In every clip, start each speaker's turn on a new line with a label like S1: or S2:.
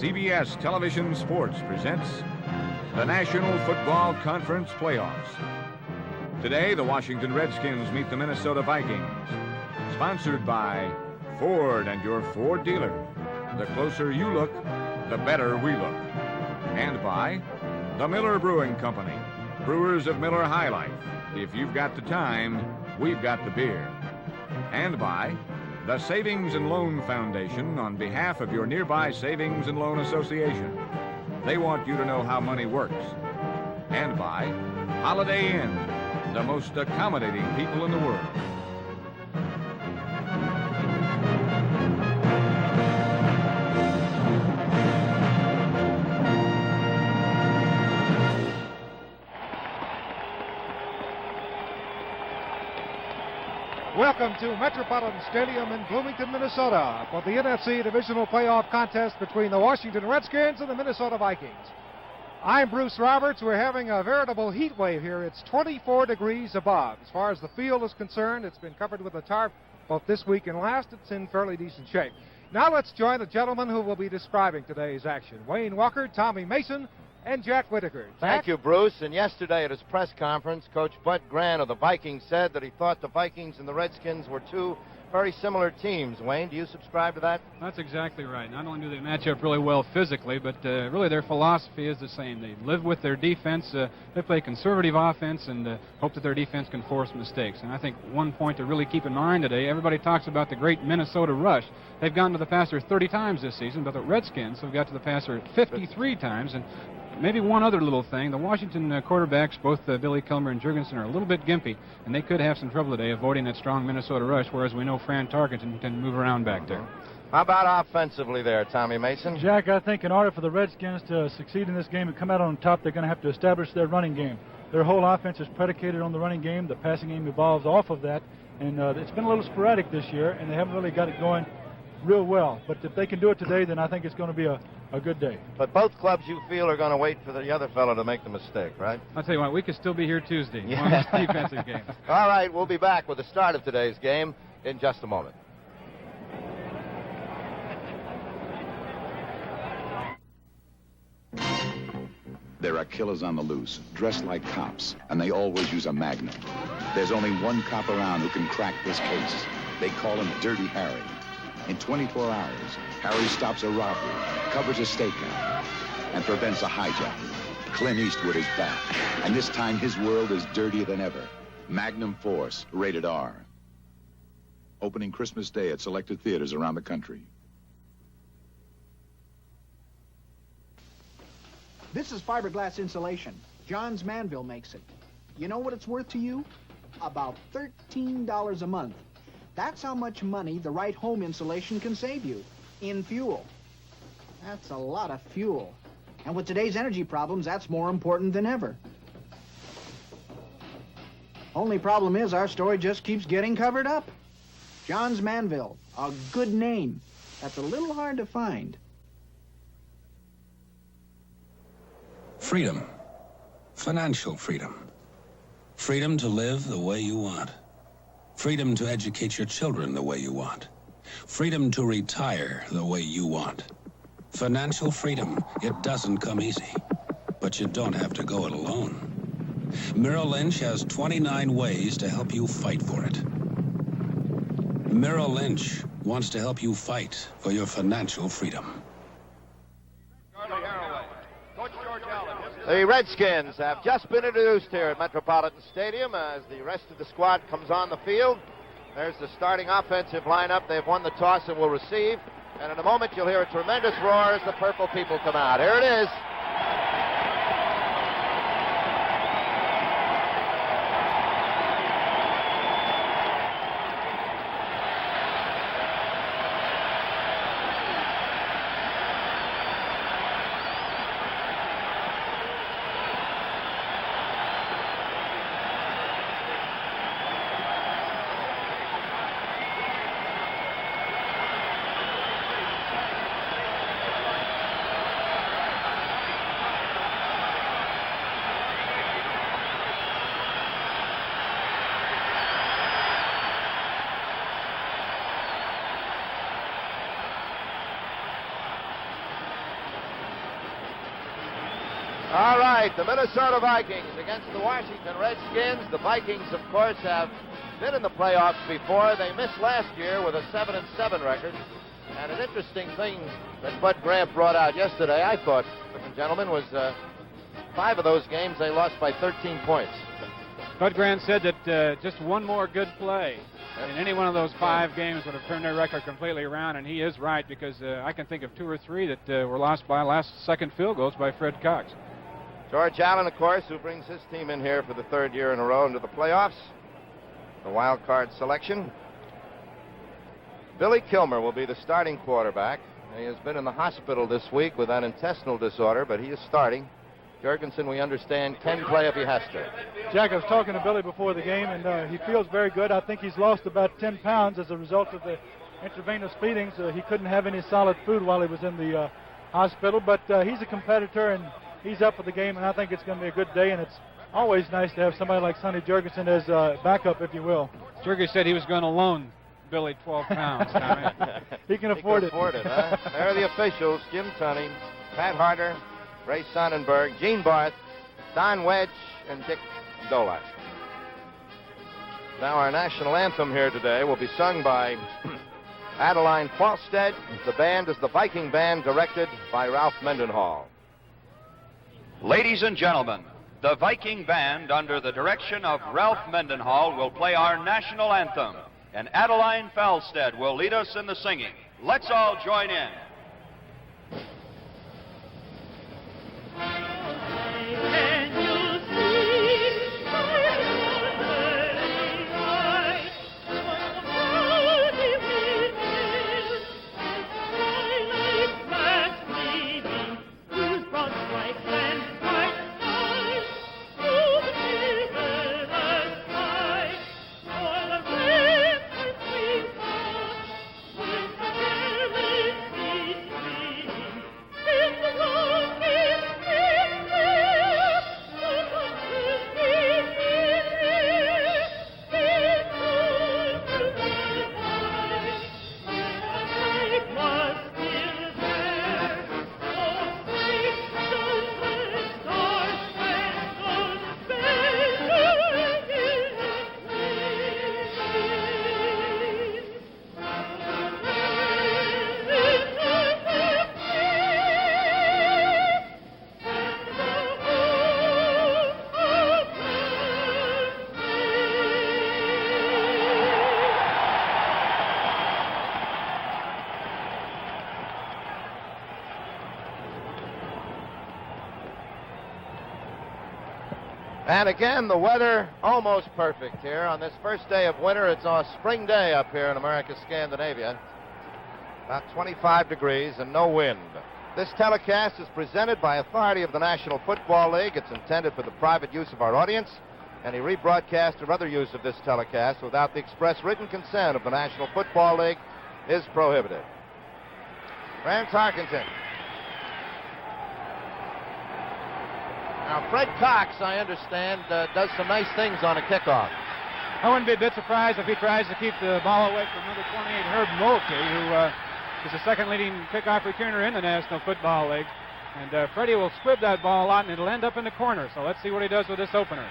S1: CBS Television Sports presents the National Football Conference Playoffs. Today, the Washington Redskins meet the Minnesota Vikings. Sponsored by Ford and your Ford dealer. The closer you look, the better we look. And by the Miller Brewing Company, brewers of Miller High Life. If you've got the time, we've got the beer. And by the Savings and Loan Foundation on behalf of your nearby Savings and Loan Association. They want you to know how money works. And by Holiday Inn, the most accommodating people in the world.
S2: Welcome to Metropolitan Stadium in Bloomington, Minnesota for the NFC Divisional Playoff contest between the Washington Redskins and the Minnesota Vikings. I'm Bruce Roberts. We're having a veritable heat wave here. It's 24 degrees above. As far as the field is concerned, it's been covered with a tarp both this week and last. It's in fairly decent shape. Now let's join the gentlemen who will be describing today's action. Wayne Walker, Tommy Mason, and Jack Whitaker.
S3: Thank you, Bruce. And yesterday at his press conference, Coach Bud Grant of the Vikings said that he thought the Vikings and the Redskins were two very similar teams. Wayne, do you subscribe to that?
S4: That's exactly right. Not only do they match up really well physically, but really their philosophy is the same. They live with their defense. They play conservative offense and hope that their defense can force mistakes. And I think one point to really keep in mind today, everybody talks about the great Minnesota rush. They've gotten to the passer 30 times this season, but the Redskins have got to the passer 53 times. And maybe one other little thing, the Washington quarterbacks, both Billy Kilmer and Jurgensen, are a little bit gimpy, and they could have some trouble today avoiding that strong Minnesota rush, whereas we know Fran Tarkenton can move around back there.
S3: How about offensively there, Tommy Mason?
S5: Jack, I think in order for the Redskins to succeed in this game and come out on top, they're going to have to establish their running game. Their whole offense is predicated on the running game. The passing game evolves off of that, and it's been a little sporadic this year, and they haven't really got it going real well. But if they can do it today, then I think it's going to be a good day.
S3: But both clubs, you feel, are going to wait for the other fellow to make the mistake, right?
S4: I'll tell you what, we could still be here Tuesday on this defensive game.
S3: All right, we'll be back with the start of today's game in just a moment.
S6: There are killers on the loose, dressed like cops, and they always use a magnum. There's only one cop around who can crack this case. They call him Dirty Harry. In 24 hours, Harry stops a robbery, covers a stakeout, and prevents a hijacking. Clint Eastwood is back, and this time his world is dirtier than ever. Magnum Force, rated R. Opening Christmas Day at selected theaters around the country.
S7: This is fiberglass insulation. John's Manville makes it. You know what it's worth to you? About $13 a month. That's how much money the right home insulation can save you in fuel. That's a lot of fuel. And with today's energy problems, that's more important than ever. Only problem is our story just keeps getting covered up. John's Manville, a good name. That's a little hard to find.
S8: Freedom. Financial freedom. Freedom to live the way you want. Freedom to educate your children the way you want. Freedom to retire the way you want. Financial freedom, it doesn't come easy. But you don't have to go it alone. Merrill Lynch has 29 ways to help you fight for it. Merrill Lynch wants to help you fight for your financial freedom.
S3: The Redskins have just been introduced here at Metropolitan Stadium as the rest of the squad comes on the field. There's the starting offensive lineup. They've won the toss and will receive. And in a moment, you'll hear a tremendous roar as the purple people come out. Here it is. right, the Minnesota Vikings against the Washington Redskins. The Vikings, of course, have been in the playoffs before. They missed last year with a 7-7 record. And an interesting thing that Bud Grant brought out yesterday, I thought, gentlemen, was 5 of those games they lost by 13 points.
S4: Bud Grant said that just one more good play in any one of those 5 games would have turned their record completely around, and he is right, because I can think of 2 or 3 that were lost by last-second field goals by Fred Cox.
S3: George Allen, of course, who brings his team in here for the 3rd year in a row into the playoffs. The wild card selection. Billy Kilmer will be the starting quarterback. He has been in the hospital this week with an intestinal disorder, but he is starting. Jurgensen, we understand, can play if he has to.
S5: Jack, I was talking to Billy before the game, and he feels very good. I think he's lost about 10 pounds as a result of the intravenous feedings. He couldn't have any solid food while he was in the hospital, but he's a competitor, and he's up for the game, and I think it's going to be a good day, and it's always nice to have somebody like Sonny Jurgensen as backup, if you will.
S4: Jurgen said he was going to loan Billy 12 pounds.
S5: He can afford it.
S3: Huh? There are the officials: Jim Tunney, Pat Harder, Ray Sonnenberg, Gene Barth, Don Wedge, and Dick Dolak. Now our national anthem here today will be sung by Adeline Falstead. The band is the Viking Band, directed by Ralph Mendenhall.
S9: Ladies and gentlemen, the Viking Band, under the direction of Ralph Mendenhall, will play our national anthem, and Adeline Falstead will lead us in the singing. Let's all join in.
S3: And again, the weather almost perfect here on this first day of winter. It's a spring day up here in America, Scandinavia. About 25 degrees and no wind. This telecast is presented by authority of the National Football League. It's intended for the private use of our audience. Any rebroadcast or other use of this telecast without the express written consent of the National Football League is prohibited. Rance Harkington. Now, Fred Cox, I understand, does some nice things on a kickoff.
S4: I wouldn't be a bit surprised if he tries to keep the ball away from number 28, Herb Mulkey, who is the second leading kickoff returner in the National Football League. And Freddie will squib that ball a lot, and it'll end up in the corner. So let's see what he does with this opener.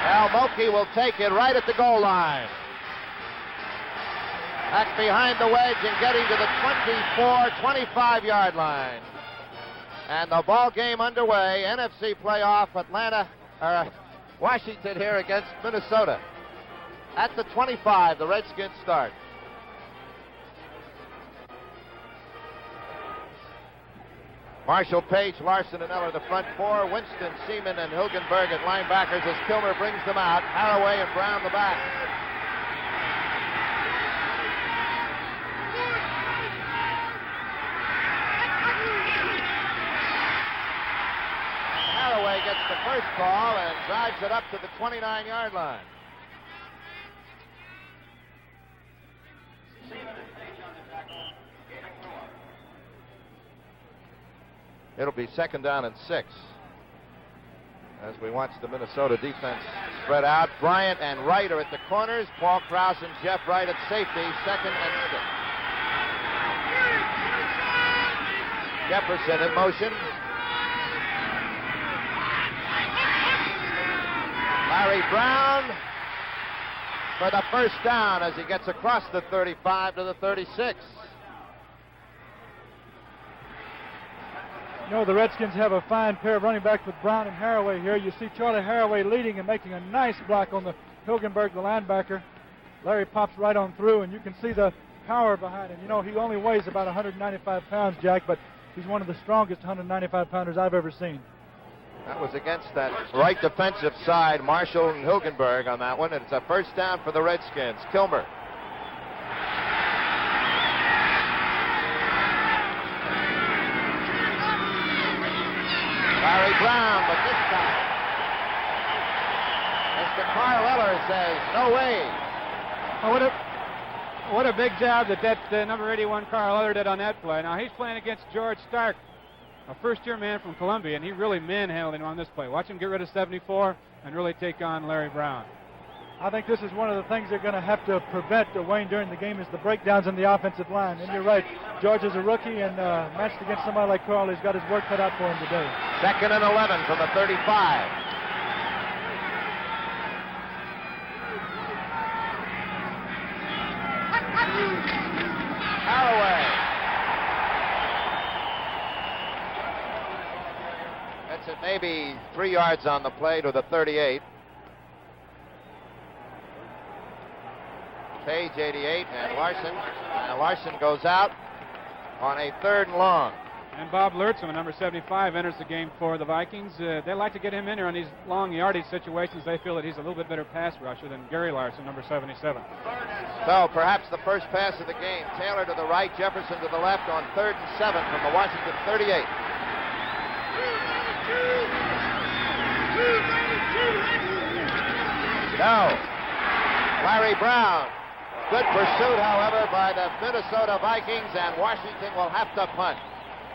S3: Well, Mulkey will take it right at the goal line. Back behind the wedge and getting to the 24-25-yard line. And the ball game underway. NFC playoff, Washington here against Minnesota. At the 25, the Redskins start. Marshall, Page, Larson, and Eller, the front four. Winston, Seaman, and Hilgenberg at linebackers as Kilmer brings them out. Haraway and Brown the back. Haraway gets the first call and drives it up to the 29-yard line. It'll be second down and 6 as we watch the Minnesota defense spread out. Bryant and Wright are at the corners. Paul Krause and Jeff Wright at safety, second and 6. Jefferson in motion. Larry Brown for the first down as he gets across the 35 to the 36.
S5: You know, the Redskins have a fine pair of running backs with Brown and Haraway here. You see Charlie Haraway leading and making a nice block on the Hilgenberg, the linebacker. Larry pops right on through, and you can see the power behind him. You know, he only weighs about 195 pounds, Jack, but he's one of the strongest 195-pounders I've ever seen.
S3: That was against that right defensive side, Marshall and Hilgenberg on that one, and it's a first down for the Redskins. Kilmer. Larry Brown, but this time, Mr. Carl Eller says, no way.
S4: Oh, what a big job that number 81 Carl Eller did on that play. Now, he's playing against George Stark, a first-year man from Columbia, and he really manhandled him on this play. Watch him get rid of 74 and really take on Larry Brown.
S5: I think this is one of the things they're going to have to prevent, Wayne, during the game is the breakdowns in the offensive line. And you're right, George is a rookie, and matched against somebody like Carl, he's got his work cut out for him today.
S3: 2nd and 11 from the 35. Haraway. That's it, maybe 3 yards on the play to the 38. Page 88 and Larson. And Larson goes out on a 3rd and long.
S4: And Bob Lurtzman, number 75, enters the game for the Vikings. They like to get him in here on these long yardage situations. They feel that he's a little bit better pass rusher than Gary Larson, number 77.
S3: So perhaps the first pass of the game. Taylor to the right, Jefferson to the left on 3rd and 7 from the Washington 38. No. Larry Brown. Good pursuit, however, by the Minnesota Vikings, and Washington will have to punt.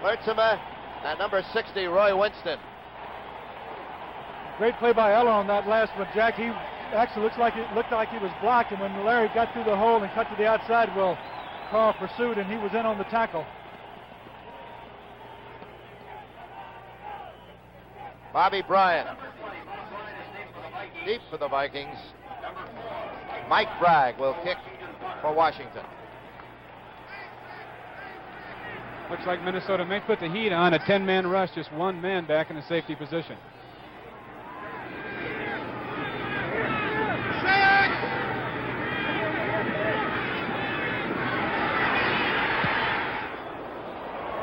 S3: Lurtzema and number 60, Roy Winston.
S5: Great play by Eller on that last one, Jack. He actually looked like he was blocked, and when Larry got through the hole and cut to the outside, well, Carl pursued, and he was in on the tackle.
S3: Bobby Bryant. Deep for the Vikings. Mike Bragg will kick for Washington.
S4: Looks like Minnesota may put the heat on a 10-man rush, just one man back in the safety position.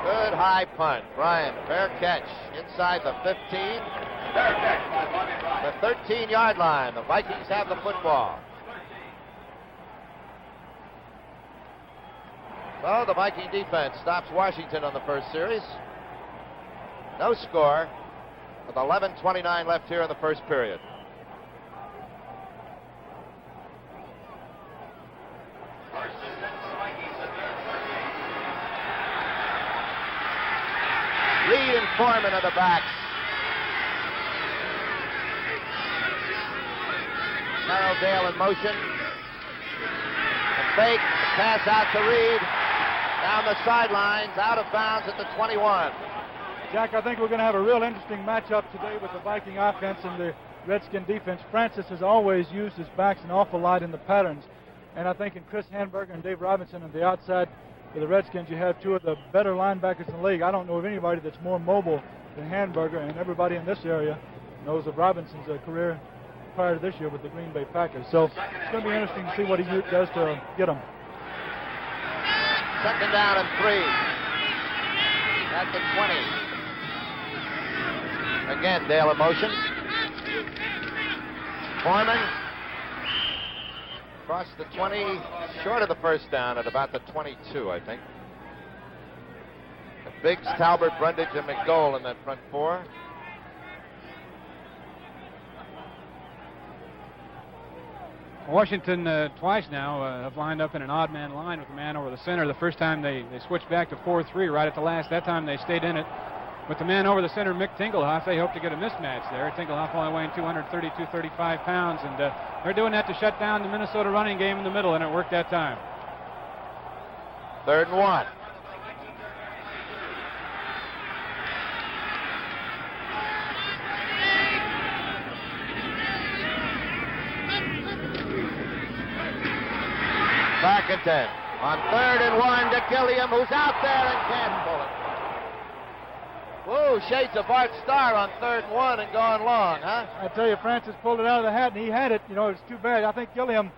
S3: Good high punt. Bryant, fair catch inside the 15. The 13-yard line. The Vikings have the football. So the Viking defense stops Washington on the first series. No score with 11:29 left here in the first period. Reed and Foreman are the backs. Merrildale in motion. The fake, the pass out to Reed. Down the sidelines, out of bounds at the 21.
S5: Jack, I think we're going to have a real interesting matchup today with the Viking offense and the Redskin defense. Francis has always used his backs an awful lot in the patterns. And I think in Chris Handberger and Dave Robinson on the outside for the Redskins, you have two of the better linebackers in the league. I don't know of anybody that's more mobile than Handberger, and everybody in this area knows of Robinson's career prior to this year with the Green Bay Packers. So it's going to be interesting to see what he does to get them.
S3: 2nd down and 3 at the 20. Again, Dale in motion. Foreman across the 20, short of the first down at about the 22, I think. Biggs, Talbert, Brundage, and McDowell in that front four.
S4: Washington twice now have lined up in an odd man line with a man over the center. The first time they switched back to 4-3 right at the last. That time they stayed in it with the man over the center, Mick Tingelhoff. They hope to get a mismatch there. Tingelhoff only weighing 235 pounds, and they're doing that to shut down the Minnesota running game in the middle, and it worked that time.
S3: 3rd and 1. Back and 10. On 3rd and 1 to Gilliam, who's out there and can't pull it. Whoa, shades of Bart Starr on 3rd and 1 and going long, huh?
S5: I tell you, Francis pulled it out of the hat, and he had it. You know, it's too bad. I think Gilliam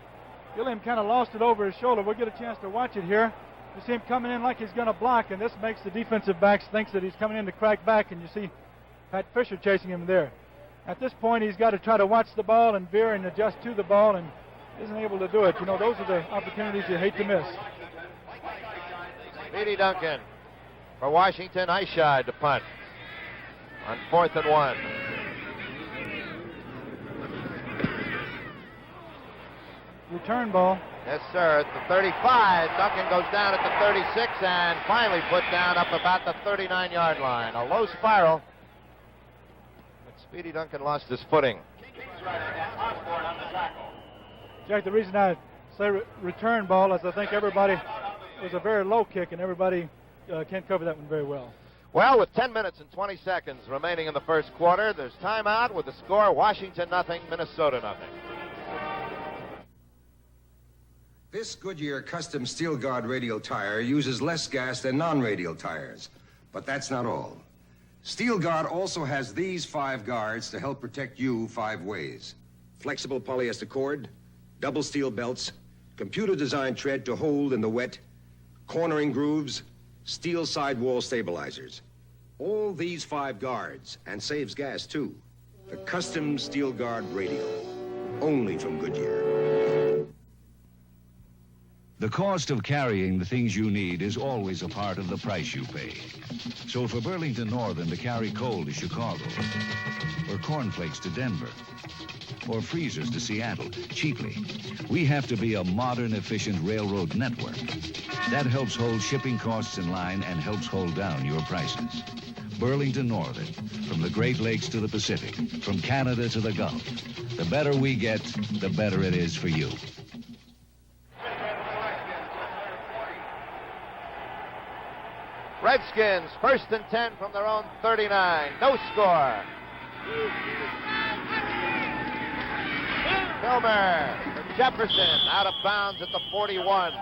S5: kind of lost it over his shoulder. We'll get a chance to watch it here. You see him coming in like he's going to block, and this makes the defensive backs think that he's coming in to crack back, and you see Pat Fisher chasing him there. At this point, he's got to try to watch the ball and veer and adjust to the ball, and isn't able to do it. You know, those are the opportunities you hate to miss.
S3: Speedy Duncan for Washington. Eyeshide to punt on 4th and 1.
S5: Return ball.
S3: Yes, sir. At the 35, Duncan goes down at the 36 and finally put down up about the 39-yard line. A low spiral. But Speedy Duncan lost his footing.
S5: Jack, the reason I say return ball is I think everybody, it was a very low kick, and everybody can't cover that one very well.
S3: Well, with 10 minutes and 20 seconds remaining in the first quarter, there's timeout with the score Washington nothing, Minnesota nothing.
S10: This Goodyear custom steel guard radial tire uses less gas than non-radial tires. But that's not all. Steel Guard also has these 5 guards to help protect you 5 ways. Flexible polyester cord, double steel belts, computer-designed tread to hold in the wet, cornering grooves, steel sidewall stabilizers. All these 5 guards, and saves gas too. The custom steel guard radial, only from Goodyear.
S11: The cost of carrying the things you need is always a part of the price you pay. So for Burlington Northern to carry coal to Chicago, or cornflakes to Denver, or freezers to Seattle cheaply, we have to be a modern, efficient railroad network. That helps hold shipping costs in line and helps hold down your prices. Burlington Northern, from the Great Lakes to the Pacific, from Canada to the Gulf. The better we get, the better it is for you.
S3: Redskins, 1st and 10 from their own 39. No score. Kilmer for Jefferson, out of bounds at the 41.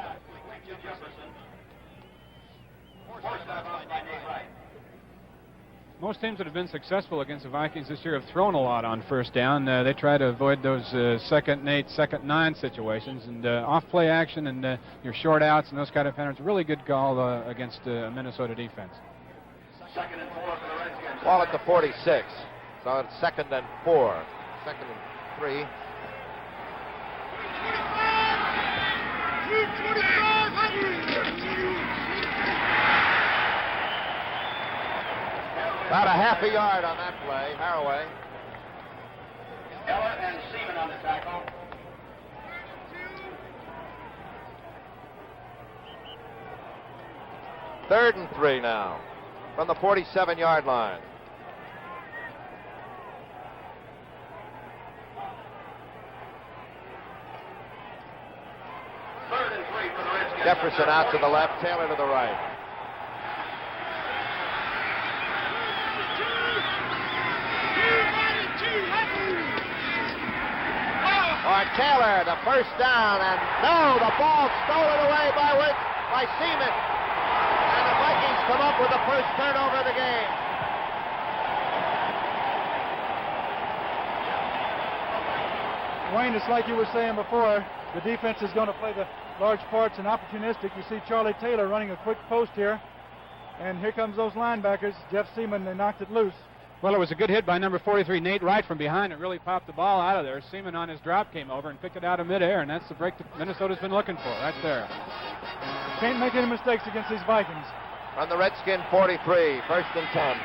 S4: Most teams that have been successful against the Vikings this year have thrown a lot on first down. They try to avoid those 2nd and 8, 2nd and 9 situations, and off-play action and your short outs and those kind of patterns. Really good call against Minnesota defense.
S3: 2nd and 4 for the Redskins. Ball at the 46. So it's 2nd and 4. 2nd and 3. About a half a yard on that play. Haraway.
S9: Eller and Seaman on the tackle.
S3: Third and 3 now from the 47-yard line.
S9: Third and 3 for the Redskins.
S3: Jefferson out to the left, Taylor to the right. Taylor, the first down, and no, the ball stolen away by Seaman. And the Vikings come up with the first turnover of the game.
S5: Wayne, it's like you were saying before, the defense is going to play the large parts and opportunistic. You see Charlie Taylor running a quick post here, and here comes those linebackers. Jeff Seaman, they knocked it loose.
S4: Well, it was a good hit by number 43, Nate Wright, from behind. It really popped the ball out of there. Seaman on his drop came over and picked it out of midair, and that's the break that Minnesota's been looking for right there.
S5: Can't make any mistakes against these Vikings.
S3: On the Redskin 43, 1st and 10.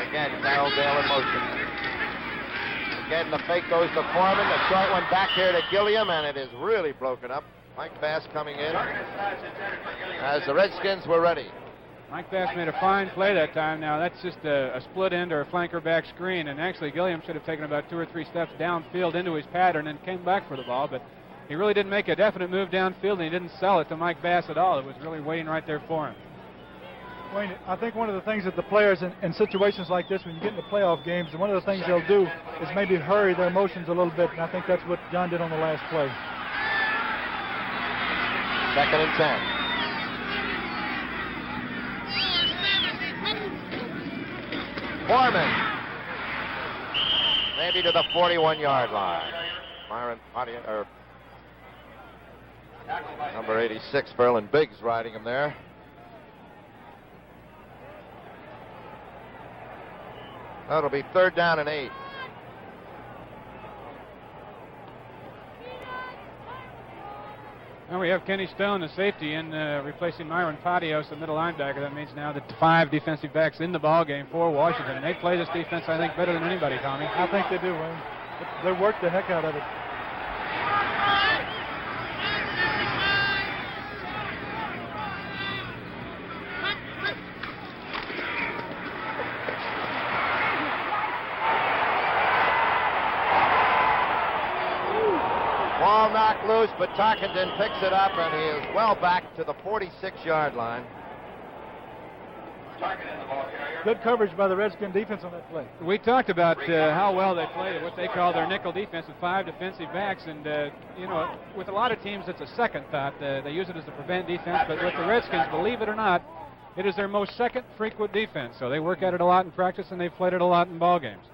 S3: Again, Carroll Dale in motion. Again, the fake goes to Foreman. The short one back here to Gilliam, and it is really broken up. Mike Bass coming in as the Redskins were ready.
S4: Mike Bass made a fine play that time. Now, that's just a split end or a flanker back screen, and actually Gilliam should have taken about 2 or 3 steps downfield into his pattern and came back for the ball, but he really didn't make a definite move downfield, and he didn't sell it to Mike Bass at all. It was really waiting right there for him.
S5: Wayne, I think one of the things that the players in situations like this, when you get into playoff games, one of the things they'll do is maybe hurry their motions a little bit, and I think that's what John did on the last play.
S3: 2nd and 10. Foreman. Maybe to the 41-yard line. Myron Pottier, or number 86, Berlin Biggs, riding him there. That'll be 3rd down and 8.
S4: Now we have Kenny Stone, the safety, in replacing Myron Patios, the middle linebacker. That means now that 5 defensive backs in the ball game for Washington. And they play this defense, I think, better than anybody, Tommy.
S5: I think they do, Wayne. They work the heck out of it.
S3: Ball knocked loose, but Tarkenton picks it up, and he is well back to the 46-yard line.
S5: Good coverage by the Redskin defense on that play.
S4: We talked about how well they play what they call their nickel defense with 5 defensive backs, and you know, with a lot of teams it's a second thought. They use it as a prevent defense, but with the Redskins, believe it or not, it is their most second frequent defense. So they work at it a lot in practice, and they've played it a lot in ball games.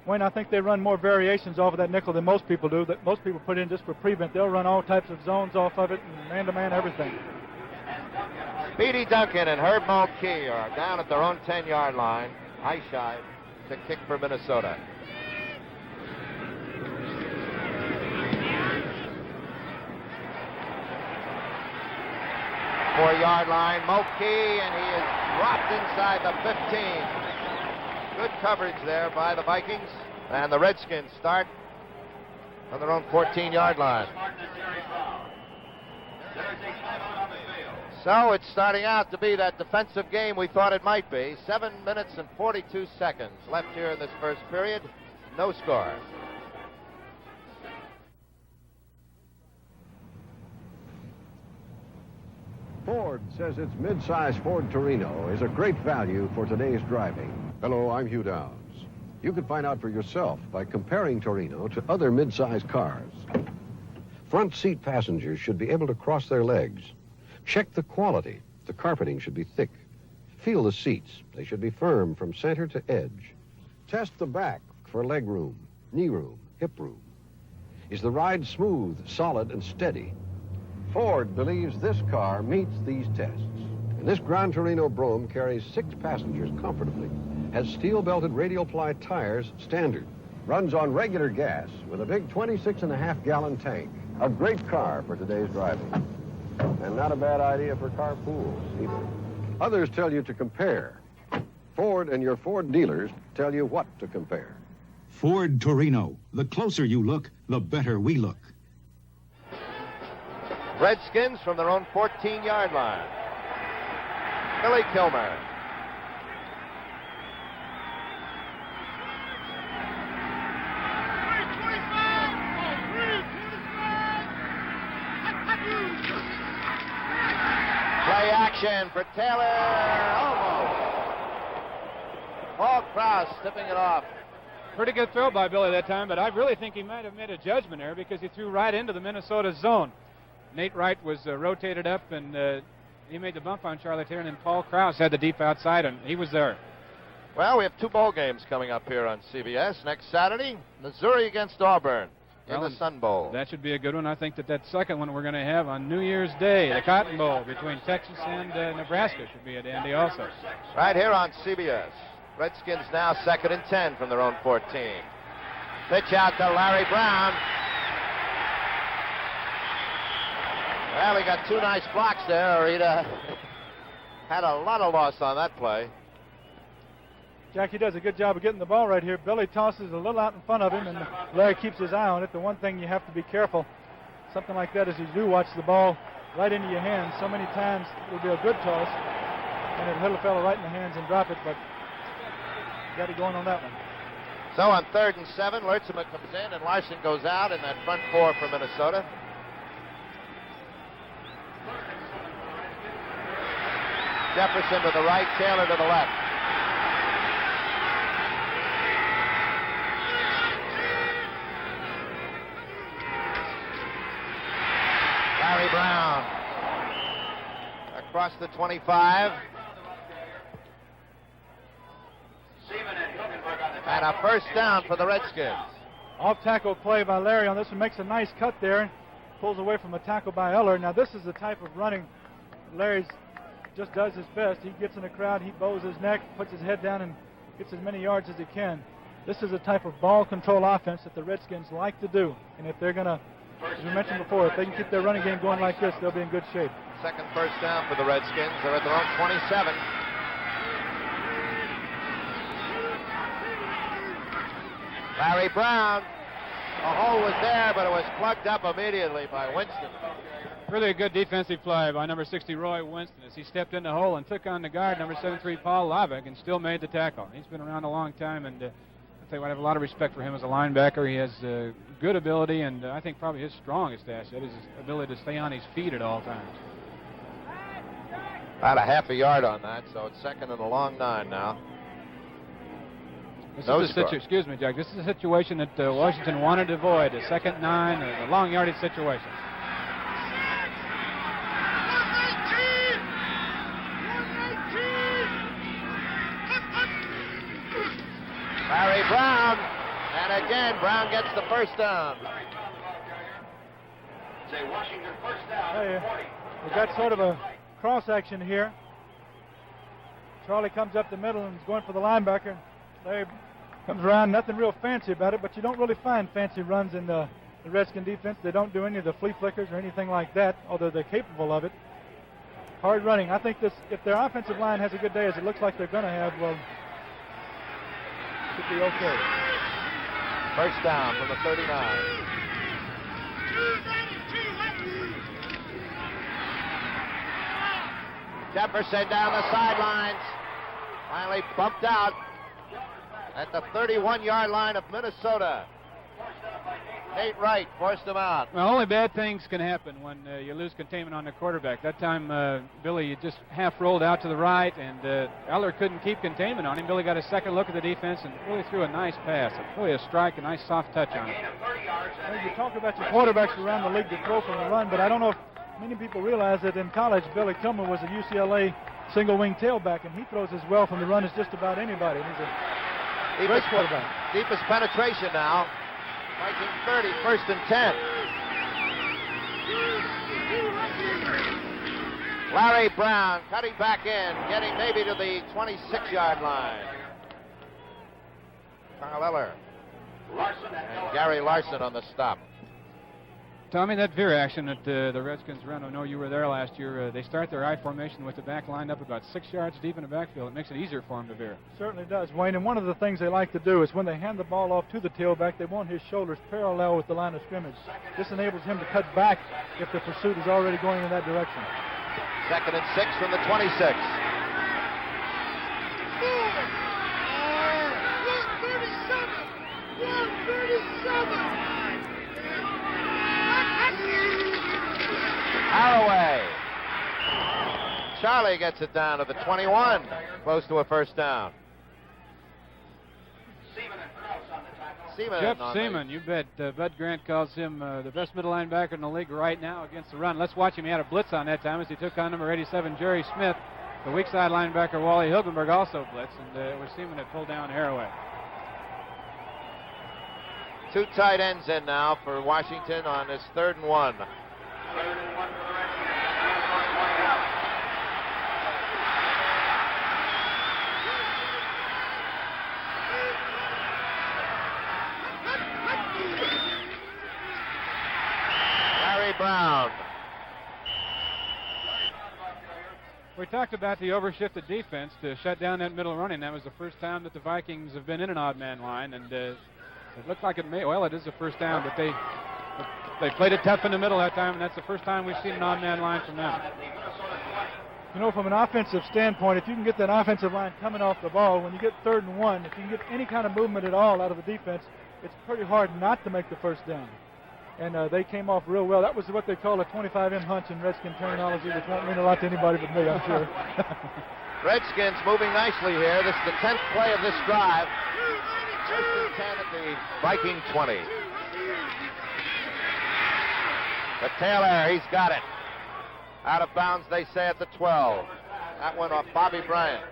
S5: Wayne, I think they run more variations off of that nickel than most people do. That most people put in just for prevent. They'll run all types of zones off of it, and man-to-man everything.
S3: Speedy Duncan and Herb Mulkey are down at their own 10-yard line. Highshide to kick for Minnesota. Four-yard line, Mulkey, and he is dropped inside the 15. Good coverage there by the Vikings, and the Redskins start on their own 14-yard line. So it's starting out to be that defensive game we thought it might be. 7 minutes and 42 seconds left here in this first period. No score.
S12: Ford says its mid-size Ford Torino is a great value for today's driving. Hello, I'm Hugh Downs. You can find out for yourself by comparing Torino to other mid-size cars. Front seat passengers should be able to cross their legs. Check the quality. The carpeting should be thick. Feel the seats. They should be firm from center to edge. Test the back for leg room, knee room, hip room. Is the ride smooth, solid, and steady? Ford believes this car meets these tests. And this Gran Torino Brougham carries 6 passengers comfortably, has steel-belted radial ply tires standard, runs on regular gas with a big 26.5-gallon tank. A great car for today's driving. And not a bad idea for carpools, either. Others tell you to compare. Ford and your Ford dealers tell you what to compare.
S13: Ford Torino. The closer you look, the better we look.
S3: Redskins from their own 14-yard line. Billy Kilmer. Play action for Taylor. Almost. Paul Krause tipping it off.
S4: Pretty good throw by Billy that time, but I really think he might have made a judgment error because he threw right into the Minnesota zone. Nate Wright was rotated up, and he made the bump on Charlie Taylor, and then Paul Krause had the deep outside, and he was there.
S3: Well, we have 2 bowl games coming up here on CBS. Next Saturday, Missouri against Auburn in the Sun Bowl.
S4: That should be a good one. I think that second one we're going to have on New Year's Day, the Cotton Bowl between Texas and Nebraska, should be a dandy also.
S3: Right here on CBS. Redskins now 2nd and 10 from their own 14. Pitch out to Larry Brown. Well, he got 2 nice blocks there, or he'd had a lot of loss on that play.
S5: Jackie does a good job of getting the ball right here. Billy tosses a little out in front of him, and Larry keeps his eye on it. The one thing you have to be careful, something like that, is you do watch the ball right into your hands. So many times it will be a good toss, and it'll hit a fellow right in the hands and drop it, but you got it going on that one.
S3: So on 3rd and 7, Lertzema comes in, and Larson goes out in that front 4 for Jefferson to the right, Taylor to the left. Larry Brown across the 25. And a first down for the Redskins.
S5: Off-tackle play by Larry on this one, makes a nice cut there, pulls away from a tackle by Eller. Now this is the type of running Larry just does his best. He gets in the crowd, he bows his neck, puts his head down, and gets as many yards as he can. This is the type of ball control offense that the Redskins like to do. And if they're going to, as we mentioned before, if they can keep their running game going like this, they'll be in good shape.
S3: Second first down for the Redskins. They're at their own 27. Larry Brown. A hole was there, but it was plugged up immediately by Winston.
S4: Really a good defensive play by number 60, Roy Winston, as he stepped in the hole and took on the guard, number 73, Paul Lavick, and still made the tackle. He's been around a long time, and I'll tell you what, I have a lot of respect for him as a linebacker. He has good ability, and I think probably his strongest asset is his ability to stay on his feet at all times.
S3: About a half a yard on that, so it's second and a long 9 now.
S4: Excuse me, Jack. This is a situation that Washington wanted to avoid, a second 9, a long yardage situation.
S3: Larry Brown, and again, Brown gets the first down.
S9: Say Washington first down.
S5: We've got sort of a cross action here. Charlie comes up the middle and is going for the linebacker. Larry comes around, nothing real fancy about it, but you don't really find fancy runs in the Redskin defense. They don't do any of the flea flickers or anything like that, although they're capable of it. Hard running. I think this, if their offensive line has a good day, as it looks like they're going to have, well, should be okay.
S3: First down from the 39. Jefferson down the sidelines. Finally bumped out at the 31-yard line of Minnesota. Nate Wright forced him out.
S4: Well, only bad things can happen when you lose containment on the quarterback. That time, Billy just half rolled out to the right, and Eller couldn't keep containment on him. Billy got a second look at the defense and really threw a nice pass. Really a strike, a nice soft touch on it.
S5: Well, you talk about your quarterbacks around the league that throw from the run, but I don't know if many people realize that in college, Billy Tillman was a UCLA single-wing tailback, and he throws as well from the run as just about anybody. He's a great quarterback.
S3: Deepest penetration now. Viking 30, first and 10. Larry Brown cutting back in, getting maybe to the 26-yard line. Carl Eller and Gary Larson on the stop.
S4: Tommy, that veer action that the Redskins run, I know you were there last year. They start their I formation with the back lined up about 6 yards deep in the backfield. It makes it easier for them to veer.
S5: Certainly does, Wayne. And one of the things they like to do is when they hand the ball off to the tailback, they want his shoulders parallel with the line of scrimmage. This enables him to cut back if the pursuit is already going in that direction.
S3: Second and 6 from the 26. Haraway. Charlie gets it down to the 21, close to a first down.
S4: Jeff Seaman, you bet. Bud Grant calls him the best middle linebacker in the league right now against the run. Let's watch him. He had a blitz on that time as he took on number 87, Jerry Smith. The weak side linebacker, Wally Hilgenberg, also blitzed, and it was Seaman that pulled down Haraway.
S3: 2 tight ends in now for Washington on this 3rd and 1. Larry Brown.
S4: We talked about the overshifted defense to shut down that middle running. That was the first time that the Vikings have been in an odd man line, and it looked like it may. Well, it is the first down, but they played it tough in the middle that time, and that's the first time we've seen an odd man line from them.
S5: You know, from an offensive standpoint, if you can get that offensive line coming off the ball, when you get 3rd and 1, if you can get any kind of movement at all out of the defense, it's pretty hard not to make the first down. and they came off real well. That was what they call a 25M hunch in Redskin terminology, which won't mean a lot to anybody but me, I'm sure.
S3: Redskins moving nicely here. This is the 10th play of this drive. First and 10 at the Viking 20. But Taylor, he's got it. Out of bounds, they say, at the 12. That went off Bobby Bryant.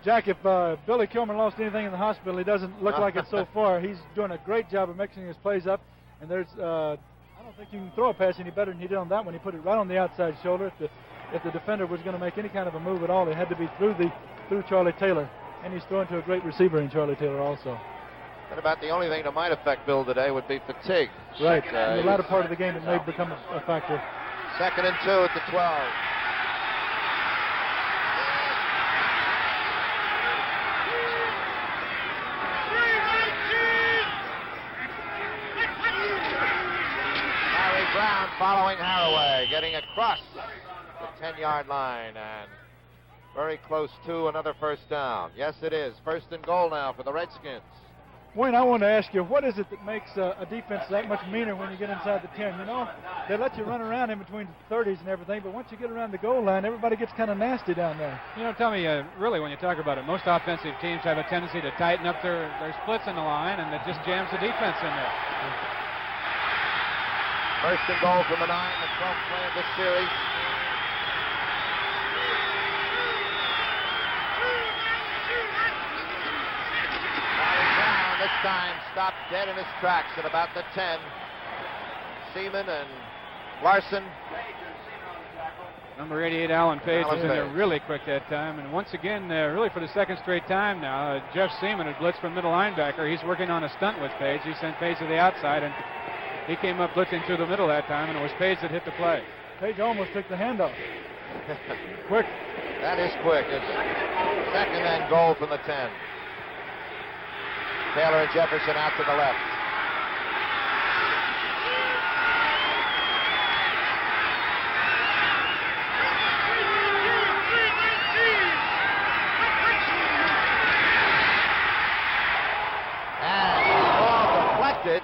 S5: Jack, if Billy Kilmer lost anything in the hospital, he doesn't look like it so far. He's doing a great job of mixing his plays up. And there's, I don't think you can throw a pass any better than he did on that one. He put it right on the outside shoulder. If the defender was going to make any kind of a move at all, it had to be through Charlie Taylor. And he's throwing to a great receiver in Charlie Taylor also.
S3: And about the only thing that might affect Bill today would be fatigue.
S5: Right. In the latter part of the game, it may become a factor.
S3: 2nd and 2 at the 12. Larry Brown following Haraway, getting across the 10-yard line, and very close to another first down. Yes, it is. 1st and goal now for the Redskins.
S5: Wayne, I want to ask you, what is it that makes a defense that much meaner when you get inside the 10? You know, they let you run around in between the 30s and everything, but once you get around the goal line, everybody gets kind of nasty down there.
S4: You know, Tommy, really, when you talk about it, most offensive teams have a tendency to tighten up their splits in the line, and it just jams the defense in there.
S3: 1st and goal from the 9, the 12th play of this series. This time stopped dead in his tracks at about the 10. Seaman and Larson.
S4: Number 88, Alan Page, was in there really quick that time. And once again, really for the 2nd straight time now, Jeff Seaman had blitzed from middle linebacker. He's working on a stunt with Page. He sent Page to the outside, and he came up blitzing through the middle that time, and it was Page that hit the play.
S5: Page almost took the handoff. Quick.
S3: That is quick. It's 2nd and goal from the 10. Taylor and Jefferson out to the left. And the ball deflected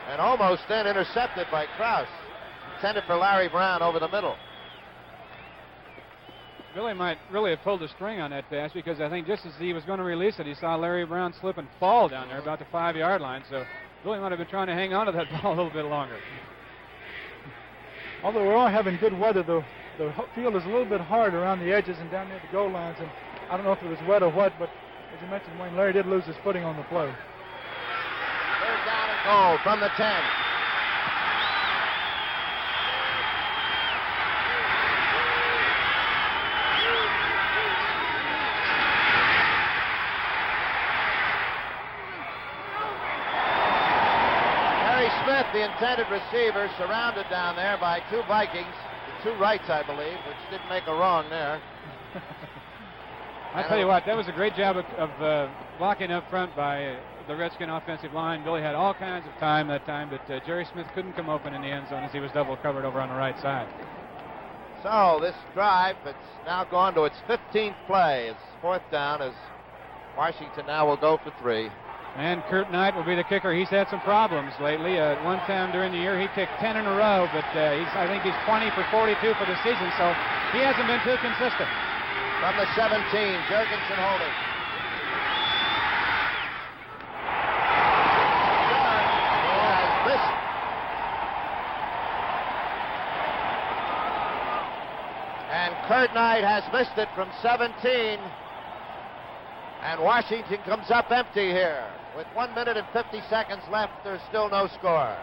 S3: and almost then intercepted by Krause. Intended for Larry Brown over the middle.
S4: Billy might really have pulled the string on that pass, because I think just as he was going to release it, he saw Larry Brown slip and fall down there about the 5-yard line. So Billy might have been trying to hang on to that ball a little bit longer.
S5: Although we're all having good weather, the field is a little bit hard around the edges and down near the goal lines. And I don't know if it was wet or what, but as you mentioned, Wayne, Larry did lose his footing on the play.
S3: 3rd down and goal from the 10. Smith, the intended receiver, surrounded down there by 2 Vikings, the 2 rights, I believe, which didn't make a wrong there.
S4: I tell you what, that was a great job of blocking up front by the Redskin offensive line. Billy had all kinds of time that time, but Jerry Smith couldn't come open in the end zone as he was double covered over on the right side.
S3: So this drive, it's now gone to its 15th play. It's 4th down as Washington now will go for 3.
S4: And Kurt Knight will be the kicker. He's had some problems lately. One time during the year, he kicked 10 in a row, but I think he's 20 for 42 for the season, so he hasn't been too consistent.
S3: From the 17, Jurgensen holding. And Kurt Knight has missed it from 17. And Washington comes up empty here. With 1 minute and 50 seconds left, there's still no score.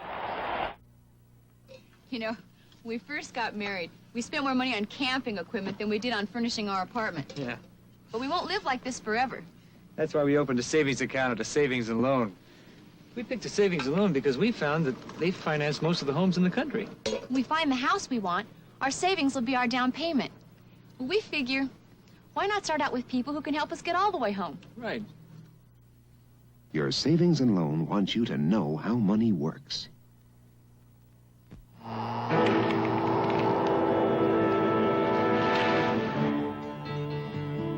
S14: You know, when we first got married, we spent more money on camping equipment than we did on furnishing our apartment.
S15: Yeah.
S14: But we won't live like this forever.
S15: That's why we opened a savings account at a savings and loan. We picked a savings and loan because we found that they finance most of the homes in the country.
S14: When we find the house we want, our savings will be our down payment. Well, we figure, why not start out with people who can help us get all the way home?
S15: Right.
S16: Your savings and loan wants you to know how money works.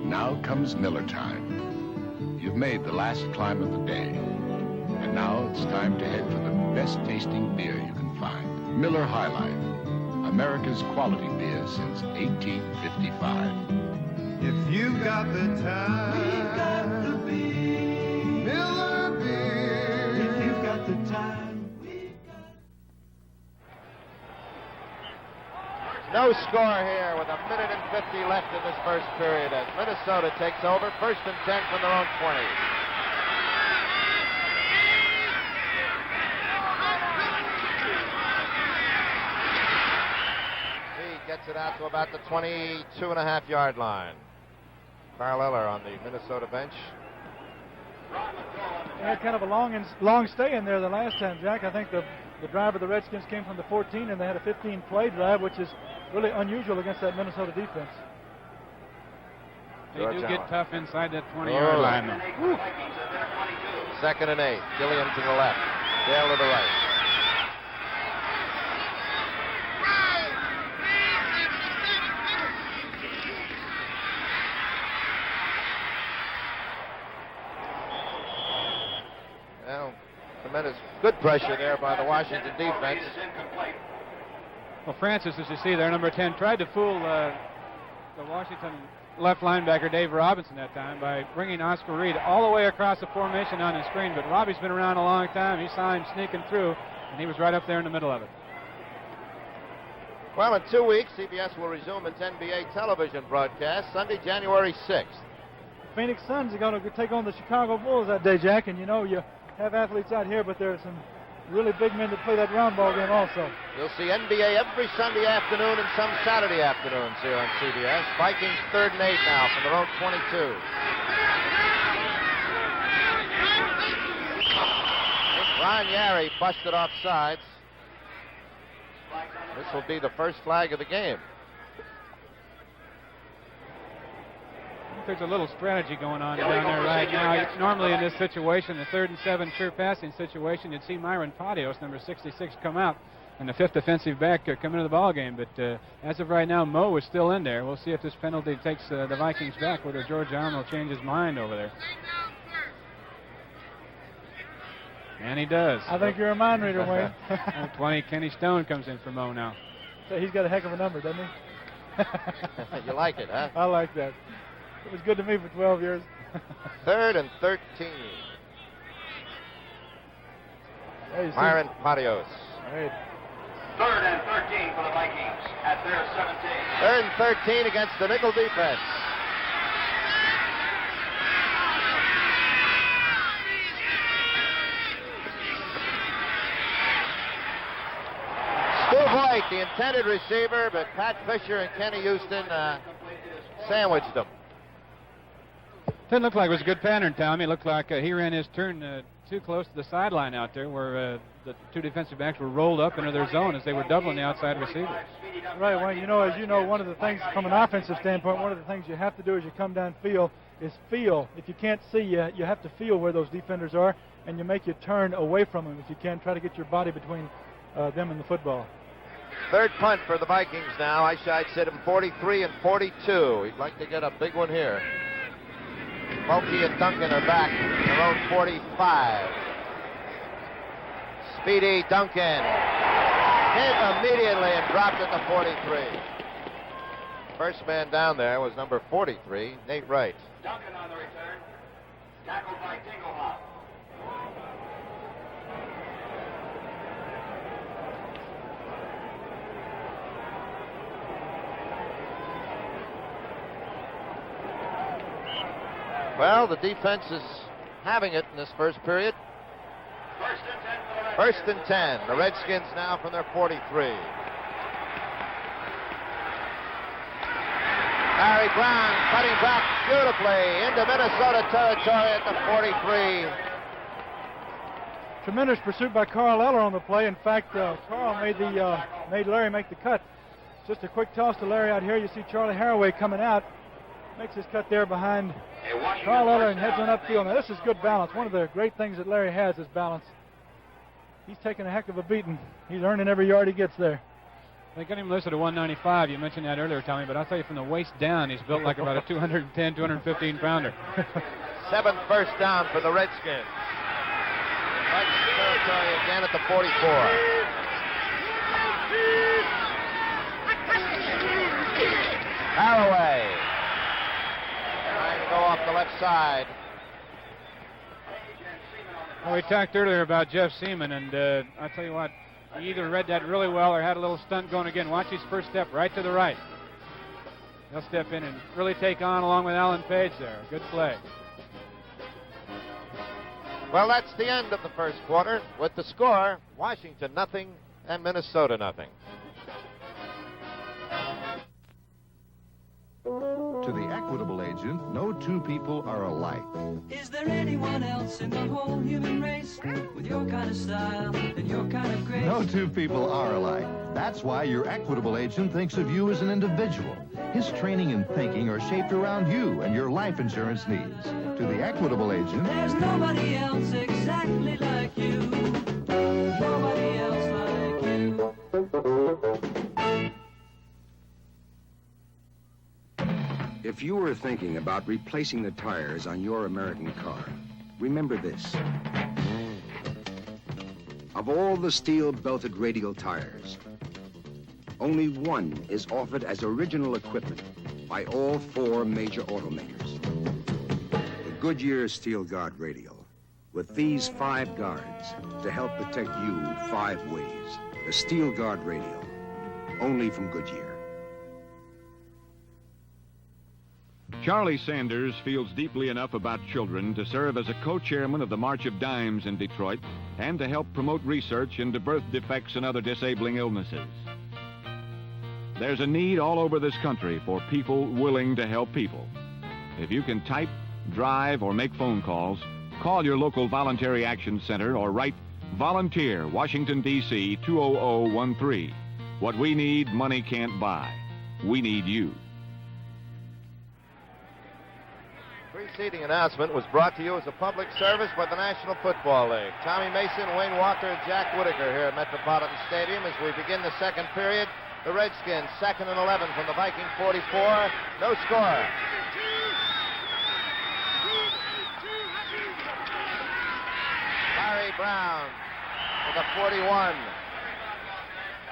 S6: Now comes Miller time. You've made the last climb of the day. And now it's time to head for the best tasting beer you can find. Miller High Life, America's quality beer since 1855.
S17: If you got the time, we got the beer. Miller beer. If you got the time, we got.
S3: No score here with 1:50 left in this first period as Minnesota takes over. 1st and 10 from their own 20. He gets it out to about the 22.5-yard line. Carl Eller on the Minnesota bench.
S5: They had kind of a long stay in there the last time, Jack. I think the drive of the Redskins came from the 14, and they had a 15-play drive, which is really unusual against that Minnesota defense.
S4: They do get tough inside that 20-yard line, though.
S3: 2nd and 8. Gilliam to the left. Dale to the right. Well, tremendous good pressure there by the Washington defense.
S4: Well, Francis, as you see there, number 10, tried to fool the Washington left linebacker Dave Robinson that time by bringing Oscar Reed all the way across the formation on his screen. But Robbie's been around a long time. He saw him sneaking through, and he was right up there in the middle of it.
S3: Well, in 2 weeks, CBS will resume its NBA television broadcast Sunday, January 6th.
S5: Phoenix Suns are going to take on the Chicago Bulls that day, Jack, and you know you have athletes out here, but there are some really big men that play that round ball game also.
S3: You'll see NBA every Sunday afternoon and some Saturday afternoons here on CBS. Vikings 3rd and 8 now from their own 22. Ron Yary busted off sides. This will be the first flag of the game.
S4: There's a little strategy going on down there right now. Normally in this situation, the 3rd and 7 sure passing situation, you'd see Myron Patios, number 66, come out and the 5th defensive back come into the ball game. But as of right now, Moe is still in there. We'll see if this penalty takes the Vikings back, whether George Allen will change his mind over there. And he does.
S5: I think you're a mind reader, Wayne.
S4: 20, Kenny Stone comes in for Moe now.
S5: So he's got a heck of a number, doesn't he?
S3: You like it, huh?
S5: I like that. It was good to me for 12 years.
S3: 3rd and 13. Myron Patios.
S5: Right.
S9: 3rd and 13 for the Vikings at their 17.
S3: 3rd and 13 against the nickel defense. Stu White, the intended receiver, but Pat Fisher and Kenny Houston sandwiched him.
S4: Didn't look like it was a good pattern, Tommy. It looked like he ran his turn too close to the sideline out there where the 2 defensive backs were rolled up into their zone as they were doubling the outside receivers.
S5: Right, well, as you know, one of the things from an offensive standpoint, one of the things you have to do as you come downfield is feel. If you can't see, you have to feel where those defenders are, and you make your turn away from them if you can. Try to get your body between them and the football.
S3: 3rd punt for the Vikings now. Eyeshide said him 43 and 42. He'd like to get a big one here. Mulkey and Duncan are back in their own 45. Speedy Duncan hit immediately and dropped at the 43. First man down there was number 43, Nate Wright.
S9: Duncan on the return. Tackled by Dinglehop.
S3: Well, the defense is having it in this first period. 1st and 10. The Redskins now from their 43. Larry Brown cutting back beautifully into Minnesota territory at the 43.
S5: Tremendous pursuit by Carl Eller on the play. In fact, Carl made Larry make the cut. Just a quick toss to Larry out here. You see Charlie Haraway coming out. Makes his cut there behind Carl Eller and heads on upfield. Now, this is good balance. One of the great things that Larry has is balance. He's taking a heck of a beating. He's earning every yard he gets there.
S4: They got him listed at 195. You mentioned that earlier, Tommy, but I'll tell you from the waist down, he's built like about a 210, 215-pounder.
S3: 7th first down for the Redskins. Vikings territory again at the 44. Haraway trying to go off the left side.
S4: Well, we talked earlier about Jeff Seaman, and I'll tell you what, he either read that really well or had a little stunt going again. Watch his first step right to the right. He'll step in and really take on along with Alan Page there. Good play.
S3: Well, that's the end of the first quarter with the score, Washington nothing and Minnesota nothing.
S11: To the Equitable agent, no two people are alike.
S18: Is there anyone else in the whole human race with your kind of style and your kind of grace?
S11: No two people are alike. That's why your Equitable agent thinks of you as an individual. His training and thinking are shaped around you and your life insurance needs. To the Equitable agent,
S18: there's nobody else exactly like you. Nobody else like you.
S10: If you were thinking about replacing the tires on your American car, remember this. Of all the steel-belted radial tires, only one is offered as original equipment by all 4 major automakers. The Goodyear Steel Guard Radial, with these 5 guards to help protect you 5 ways. The Steel Guard Radial, only from Goodyear.
S1: Charlie Sanders feels deeply enough about children to serve as a co-chairman of the March of Dimes in Detroit and to help promote research into birth defects and other disabling illnesses. There's a need all over this country for people willing to help people. If you can type, drive, or make phone calls, call your local Voluntary Action Center or write Volunteer, Washington, D.C. 20013. What we need, money can't buy. We need you.
S3: Preceding announcement was brought to you as a public service by the National Football League. Tommy Mason, Wayne Walker, and Jack Whitaker here at Metropolitan Stadium as we begin the second period. The Redskins, 2nd and 11 from the Viking 44. No score. Larry Brown with a 41.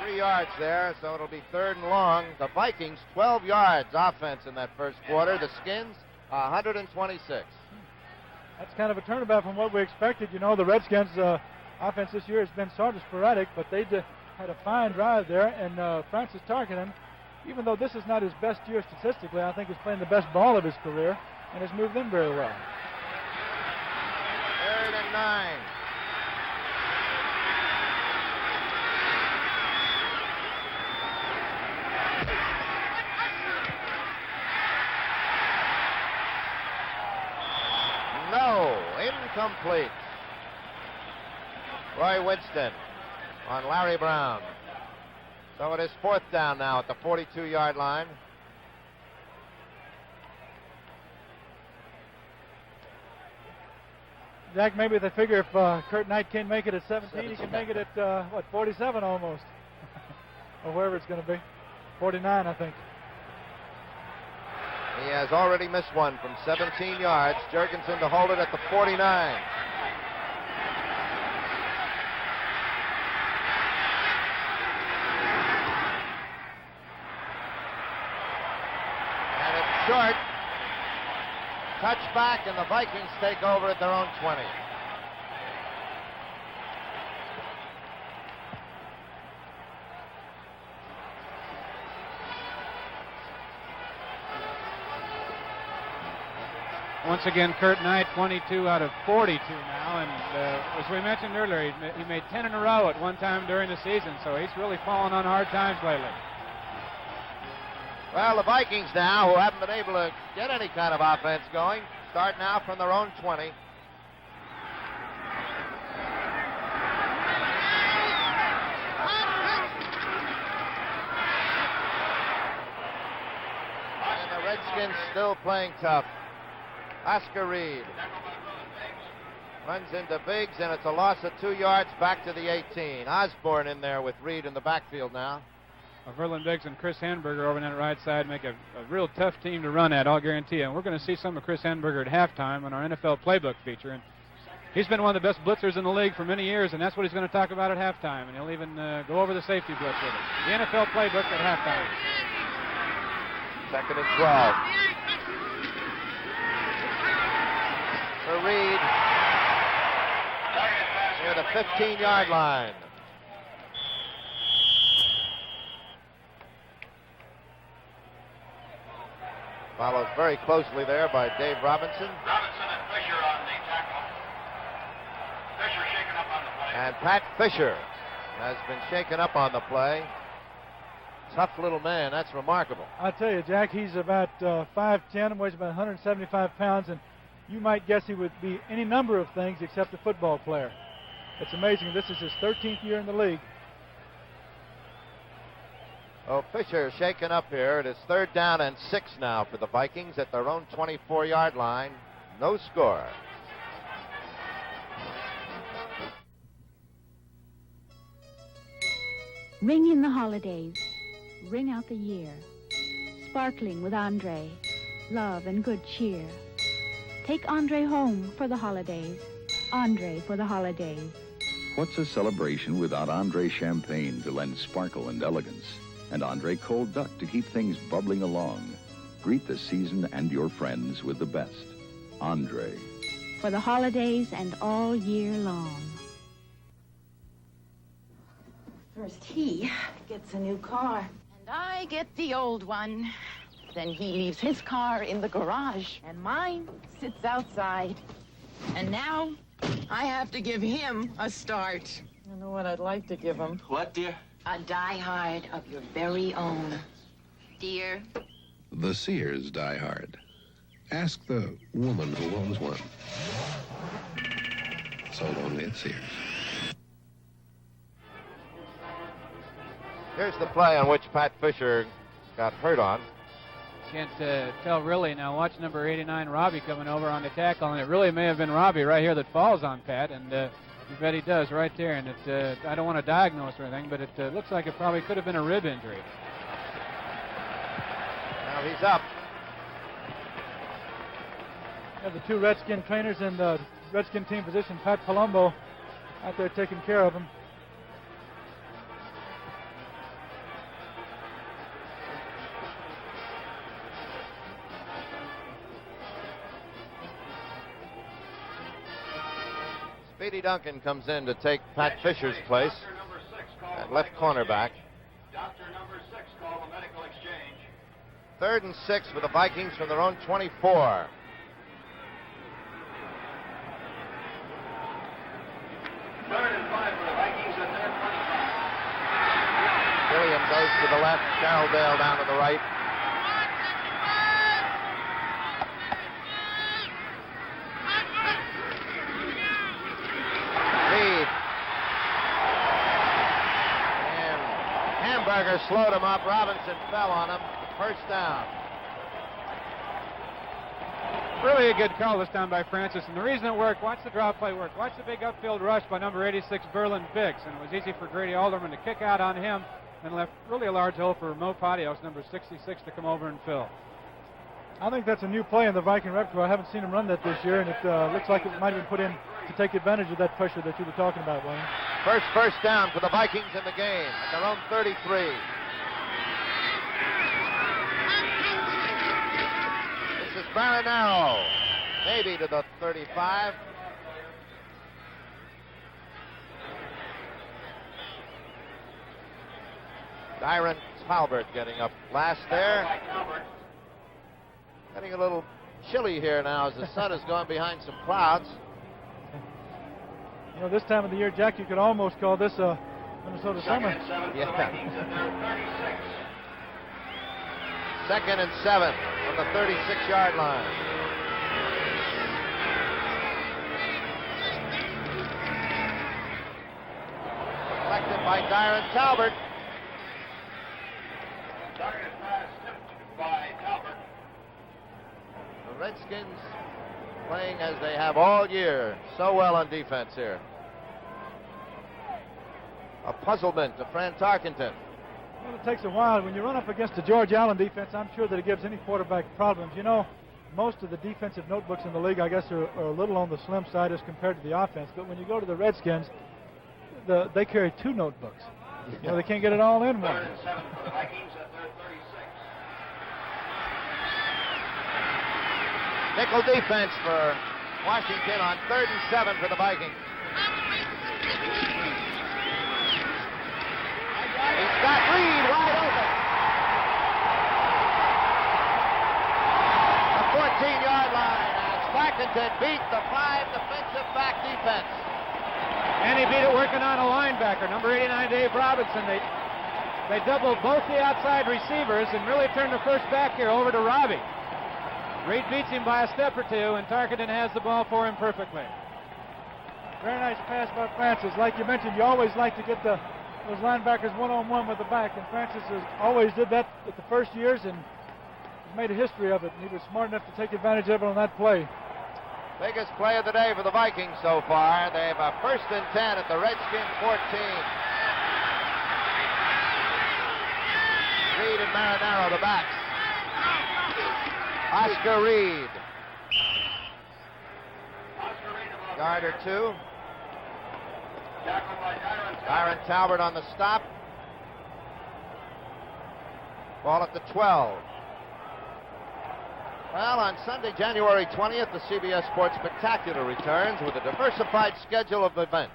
S3: 3 yards there, so it'll be 3rd and long. The Vikings, 12 yards offense in that first quarter. The Skins, 126.
S5: That's kind of a turnabout from what we expected. You know, the Redskins' offense this year has been sort of sporadic, but they had a fine drive there. And Francis Tarkenton, even though this is not his best year statistically, I think he's playing the best ball of his career and has moved them very well.
S3: 3rd and 9. No, incomplete. Roy Winston on Larry Brown. So it is 4th down now at the 42-yard line.
S5: Jack, maybe they figure if Kurt Knight can't make it at 17, he can make it at, 47 almost. Or wherever it's going to be. 49, I think.
S3: He has already missed one from 17 yards. Jurgensen to hold it at the 49. And it's short. Touchback, and the Vikings take over at their own 20.
S4: Once again, Kurt Knight, 22 out of 42 now, and as we mentioned earlier, he made 10 in a row at one time during the season, so he's really fallen on hard times lately.
S3: Well, the Vikings now, who haven't been able to get any kind of offense going, start now from their own 20. And the Redskins still playing tough. Oscar Reed runs into Biggs, and it's a loss of 2 yards back to the 18. Osborne in there with Reed in the backfield now.
S4: Verlin Biggs and Chris Henberger over on that right side make a real tough team to run at, I'll guarantee you. And we're going to see some of Chris Henberger at halftime on our NFL Playbook feature. And he's been one of the best blitzers in the league for many years, and that's what he's going to talk about at halftime. And he'll even go over the safety blitz with us. The NFL playbook at halftime.
S3: 2nd and 12. For Reed near the 15-yard line. Followed very closely there by Dave Robinson.
S9: Robinson and Fisher on the tackle. Fisher shaken up on the play.
S3: And Pat Fisher has been shaken up on the play. Tough little man, that's remarkable.
S5: I tell you, Jack, he's about 5'10", weighs about 175 pounds, and you might guess he would be any number of things except a football player. It's amazing. This is his 13th year in the league.
S3: Oh, Fisher shaken up here. It is 3rd down and 6 now for the Vikings at their own 24-yard line. No score.
S19: Ring in the holidays. Ring out the year. Sparkling with Andre. Love and good cheer. Take Andre home for the holidays. Andre for the holidays.
S20: What's a celebration without Andre Champagne to lend sparkle and elegance? And Andre Cold Duck to keep things bubbling along. Greet the season and your friends with the best. Andre.
S19: For the holidays and all year long.
S21: First he gets a new car, and I get the old one. Then he leaves his car in the garage, and mine sits outside. And now I have to give him a start. I know what I'd like to give him.
S15: What, dear?
S21: A Die Hard of your very own. Dear.
S12: The Sears Die Hard. Ask the woman who owns one. Sold only at Sears.
S3: Here's the play on which Pat Fisher got hurt on.
S4: Can't tell really now. Watch number 89, Robbie, coming over on the tackle, and it really may have been Robbie right here that falls on Pat, and you bet he does right there. And it, I don't want to diagnose or anything, but it looks like it probably could have been a rib injury.
S3: Now he's up.
S5: We have the two Redskin trainers in the Redskin team position, Pat Palumbo, out there taking care of him.
S3: Speedy Duncan comes in to take Pat Fisher's place at left cornerback.
S9: Doctor number 6 called a medical exchange.
S3: 3rd and 6 for the Vikings from their own 24.
S9: Third and 5 for the Vikings at their 25.
S3: William goes to the left, Carroll Dale down to the right. Reed. And Hamburger slowed him up. Robinson fell on him. First down.
S4: Really a good call this time by Francis, and the reason it worked, watch the draw play work. Watch the big upfield rush by number 86, Berlin Biggs, and it was easy for Grady Alderman to kick out on him and left really a large hole for Mo Patios, number 66, to come over and fill.
S5: I think that's a new play in the Viking repertoire. I haven't seen him run that this year, and it looks like it might have been put in to take advantage of that pressure that you were talking about, Wayne.
S3: First down for the Vikings in the game at their own 33. This is Marinaro, maybe to the 35. Dyron Talbert getting up last there. Getting a little chilly here now as the sun has gone behind some clouds.
S5: You know, this time of the year, Jack, you could almost call this a Minnesota summer.
S3: Yeah. 2nd and 7 on the 36-yard line. Collected by Dyron Talbert.
S9: Target pass tipped by Talbot.
S3: The Redskins playing as they have all year, so well on defense here. A puzzlement to Fran Tarkenton.
S5: Well, it takes a while. When you run up against the George Allen defense, I'm sure that it gives any quarterback problems. You know, most of the defensive notebooks in the league, I guess, are a little on the slim side as compared to the offense. But when you go to the Redskins, they carry 2 notebooks. You know, they can't get it all in one.
S3: Nickel defense for Washington on 3rd and 7 for the Vikings. He's got Reed wide open. The 14-yard line. And Sparkington beat the 5 defensive back defense.
S2: And he beat it working on a linebacker, number 89, Dave Robinson. They doubled both the outside receivers and really turned the first back here over to Robbie. Reed beats him by a step or 2, and Tarkenton has the ball for him perfectly.
S5: Very nice pass by Francis. Like you mentioned, you always like to get those linebackers one-on-one with the back, and Francis always did that at the first years and made a history of it, and he was smart enough to take advantage of it on that play.
S3: Biggest play of the day for the Vikings so far. They have a 1st and 10 at the Redskins 14. Reed and Marinaro, the backs. Oscar Reed. Yard or 2. Byron Talbert on the stop. Ball at the 12. Well, on Sunday, January 20th, the CBS Sports Spectacular returns with a diversified schedule of events.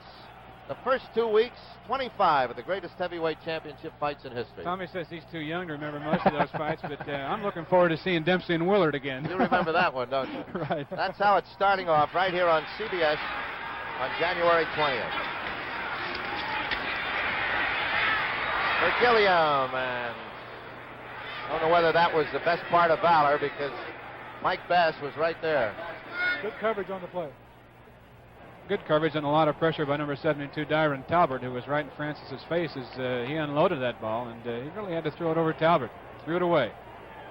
S3: The first 2 weeks, 25 of the greatest heavyweight championship fights in history.
S4: Tommy says he's too young to remember most of those fights, but I'm looking forward to seeing Dempsey and Willard again.
S3: You remember that one, don't you?
S4: Right.
S3: That's how it's starting off right here on CBS on January 20th. For Gilliam, and I don't know whether that was the best part of Valor because Mike Bass was right there.
S5: Good coverage on the play.
S4: Good coverage and a lot of pressure by number 72, Dyron Talbert, who was right in Francis's face as he unloaded that ball, and he really had to throw it over Talbert. Threw it away.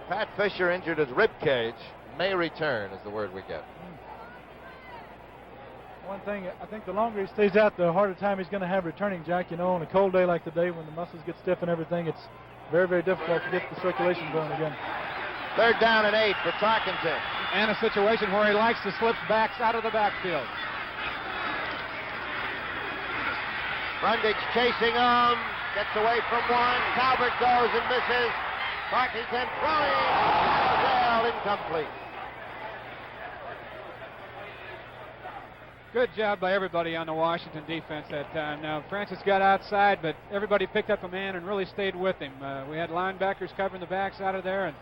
S3: Pat Fisher injured his rib cage. May return is the word we get.
S5: One thing, I think the longer he stays out, the harder time he's going to have returning, Jack. You know, on a cold day like today when the muscles get stiff and everything, it's very, very difficult to get the circulation going again.
S3: 3rd down and 8 for Tarkenton.
S2: And a situation where he likes to slip backs out of the backfield.
S3: Brundage chasing him. Gets away from one. Talbot goes and misses. Tarkenton throwing. Bell incomplete.
S4: Good job by everybody on the Washington defense that time. Now, Francis got outside, but everybody picked up a man and really stayed with him. We had linebackers covering the backs out of there, and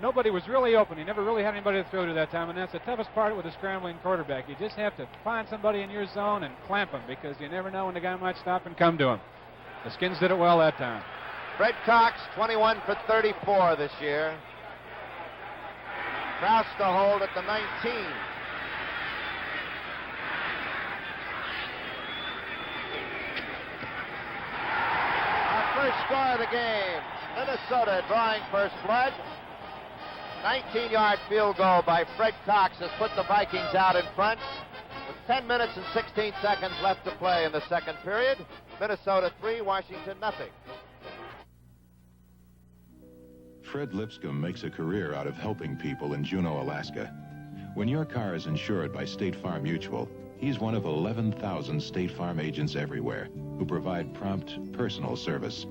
S4: nobody was really open. He never really had anybody to throw to that time, and that's the toughest part with a scrambling quarterback. You just have to find somebody in your zone and clamp him because you never know when the guy might stop and come to him. The Skins did it well that time.
S3: Fred Cox, 21 for 34 this year. Krause to hold at the 19. First score of the game. Minnesota drawing first blood. 19-yard field goal by Fred Cox has put the Vikings out in front with 10 minutes and 16 seconds left to play in the second period. Minnesota 3, Washington nothing.
S6: Fred Lipscomb makes a career out of helping people in Juneau, Alaska. When your car is insured by State Farm Mutual, he's one of 11,000 State Farm agents everywhere who provide prompt, personal service.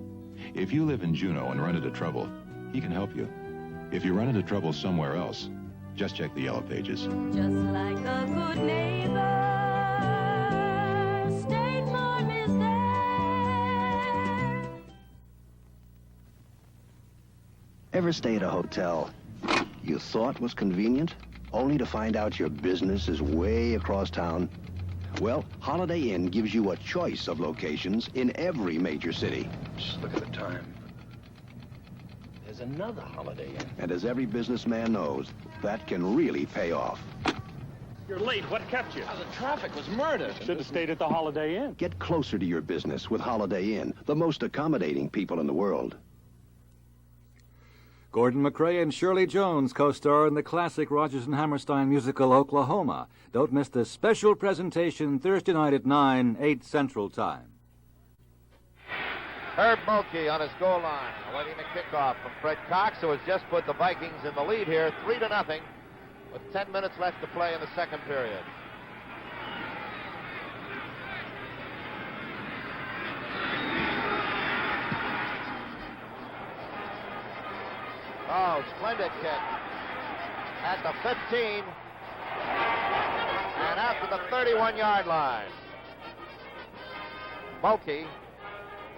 S6: If you live in Juneau and run into trouble, he can help you. If you run into trouble somewhere else, just check the yellow pages.
S18: Just like a good neighbor, State Farm is there.
S22: Ever stay at a hotel you thought was convenient, only to find out your business is way across town? Well, Holiday Inn gives you a choice of locations in every major city.
S23: Just look at the time. There's another Holiday Inn.
S22: And as every businessman knows, that can really pay off.
S24: You're late. What kept you?
S23: The traffic was murder.
S24: Should have stayed at the Holiday Inn.
S22: Get closer to your business with Holiday Inn, the most accommodating people in the world.
S25: Gordon McRae and Shirley Jones co-star in the classic Rodgers and Hammerstein musical Oklahoma. Don't miss this special presentation Thursday night at 9, 8 Central Time.
S3: Herb Mulkey on his goal line, awaiting the kickoff from Fred Cox, who has just put the Vikings in the lead here, 3-0, with 10 minutes left to play in the second period. Oh, splendid kick. At the 15 and out to the 31-yard line. Mulkey.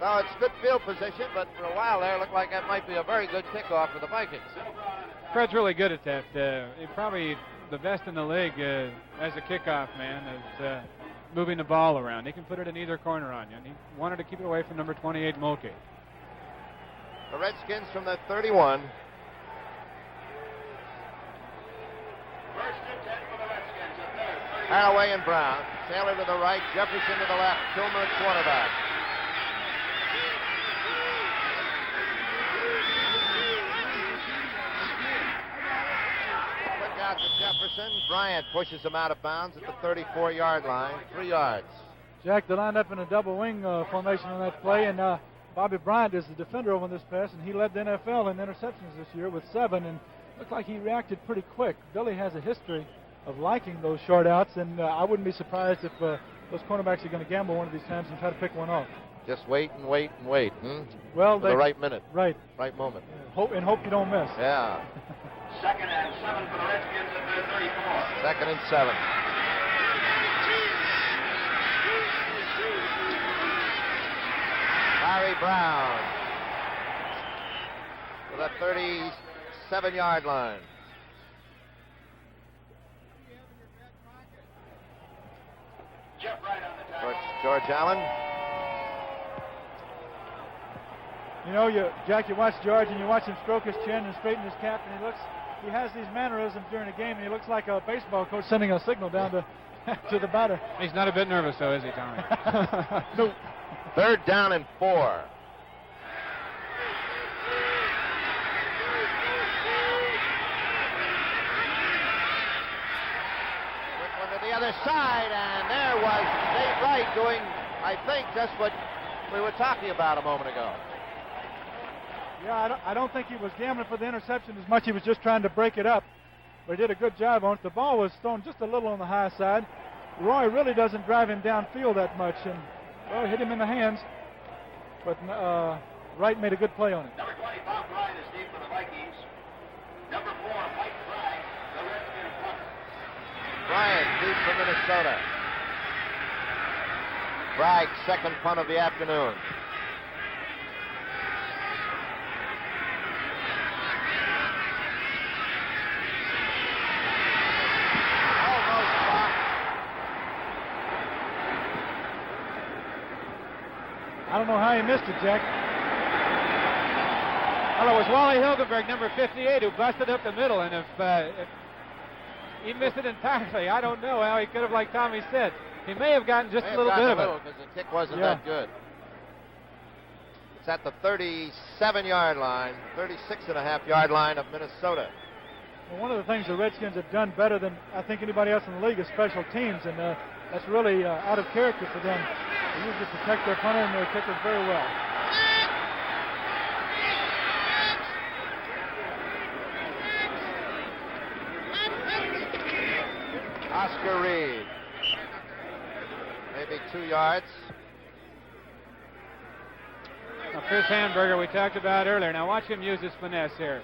S3: No, it's good field position, but for a while there, it looked like that might be a very good kickoff for the Vikings.
S4: Fred's really good at that. He's probably the best in the league as a kickoff man, is moving the ball around. He can put it in either corner on you, and he wanted to keep it away from number 28, Mulkey.
S3: The Redskins from the 31. Haraway and Brown. Taylor to the right, Jefferson to the left, Kilmer at quarterback. Quick out to Jefferson. Bryant pushes him out of bounds at the 34-yard line, 3 yards.
S5: Jack, they lined up in a double wing formation on that play, and Bobby Bryant is the defender over this pass, and he led the NFL in interceptions this year with 7, and looked like he reacted pretty quick. Billy has a history of liking those short outs, and I wouldn't be surprised if those cornerbacks are going to gamble one of these times and try to pick one off.
S3: Just wait and wait and wait.
S5: Well,
S3: for the right minute.
S5: Right
S3: moment.
S5: Hope you don't miss.
S3: Yeah.
S9: 2nd and 7 for the Redskins at their 34.
S3: 2nd and 7. Larry Brown to the 37-yard line. George Allen.
S5: You know, Jack, you watch George and you watch him stroke his chin and straighten his cap, and he has these mannerisms during a game, and he looks like a baseball coach sending a signal down to the batter.
S4: He's not a bit nervous, though, is he, Tommy?
S5: No.
S3: 3rd down and 4. The other side, and there was Dave Wright doing, I think, just what we were talking about a moment ago.
S5: Yeah, I don't think he was gambling for the interception as much. He was just trying to break it up. But he did a good job on it. The ball was thrown just a little on the high side. Roy really doesn't drive him downfield that much, and well, hit him in the hands. But Wright made a good play on it.
S9: Number 20, Bob Bryant is deep for the Vikings. Number 4, Mike Bragg, the Redskins punter.
S3: Bryant deep for Minnesota. Bragg's 2nd punt of the afternoon. Almost blocked.
S5: I don't know how he missed it, Jack.
S2: Well, it was Wally Hilgenberg, number 58, who busted up the middle, and if he missed it entirely, I don't know how he could have, like Tommy said. He may have gotten just a little bit of it.
S3: Because the kick wasn't that good. It's at the 37-yard line, 36.5-yard line of Minnesota.
S5: Well, one of the things the Redskins have done better than I think anybody else in the league is special teams, and that's really out of character for them. They usually protect their punter and their kickers very well.
S3: Oscar Reed. Maybe 2 yards.
S2: Now, Chris Hamburger, we talked about earlier. Now watch him use his finesse here.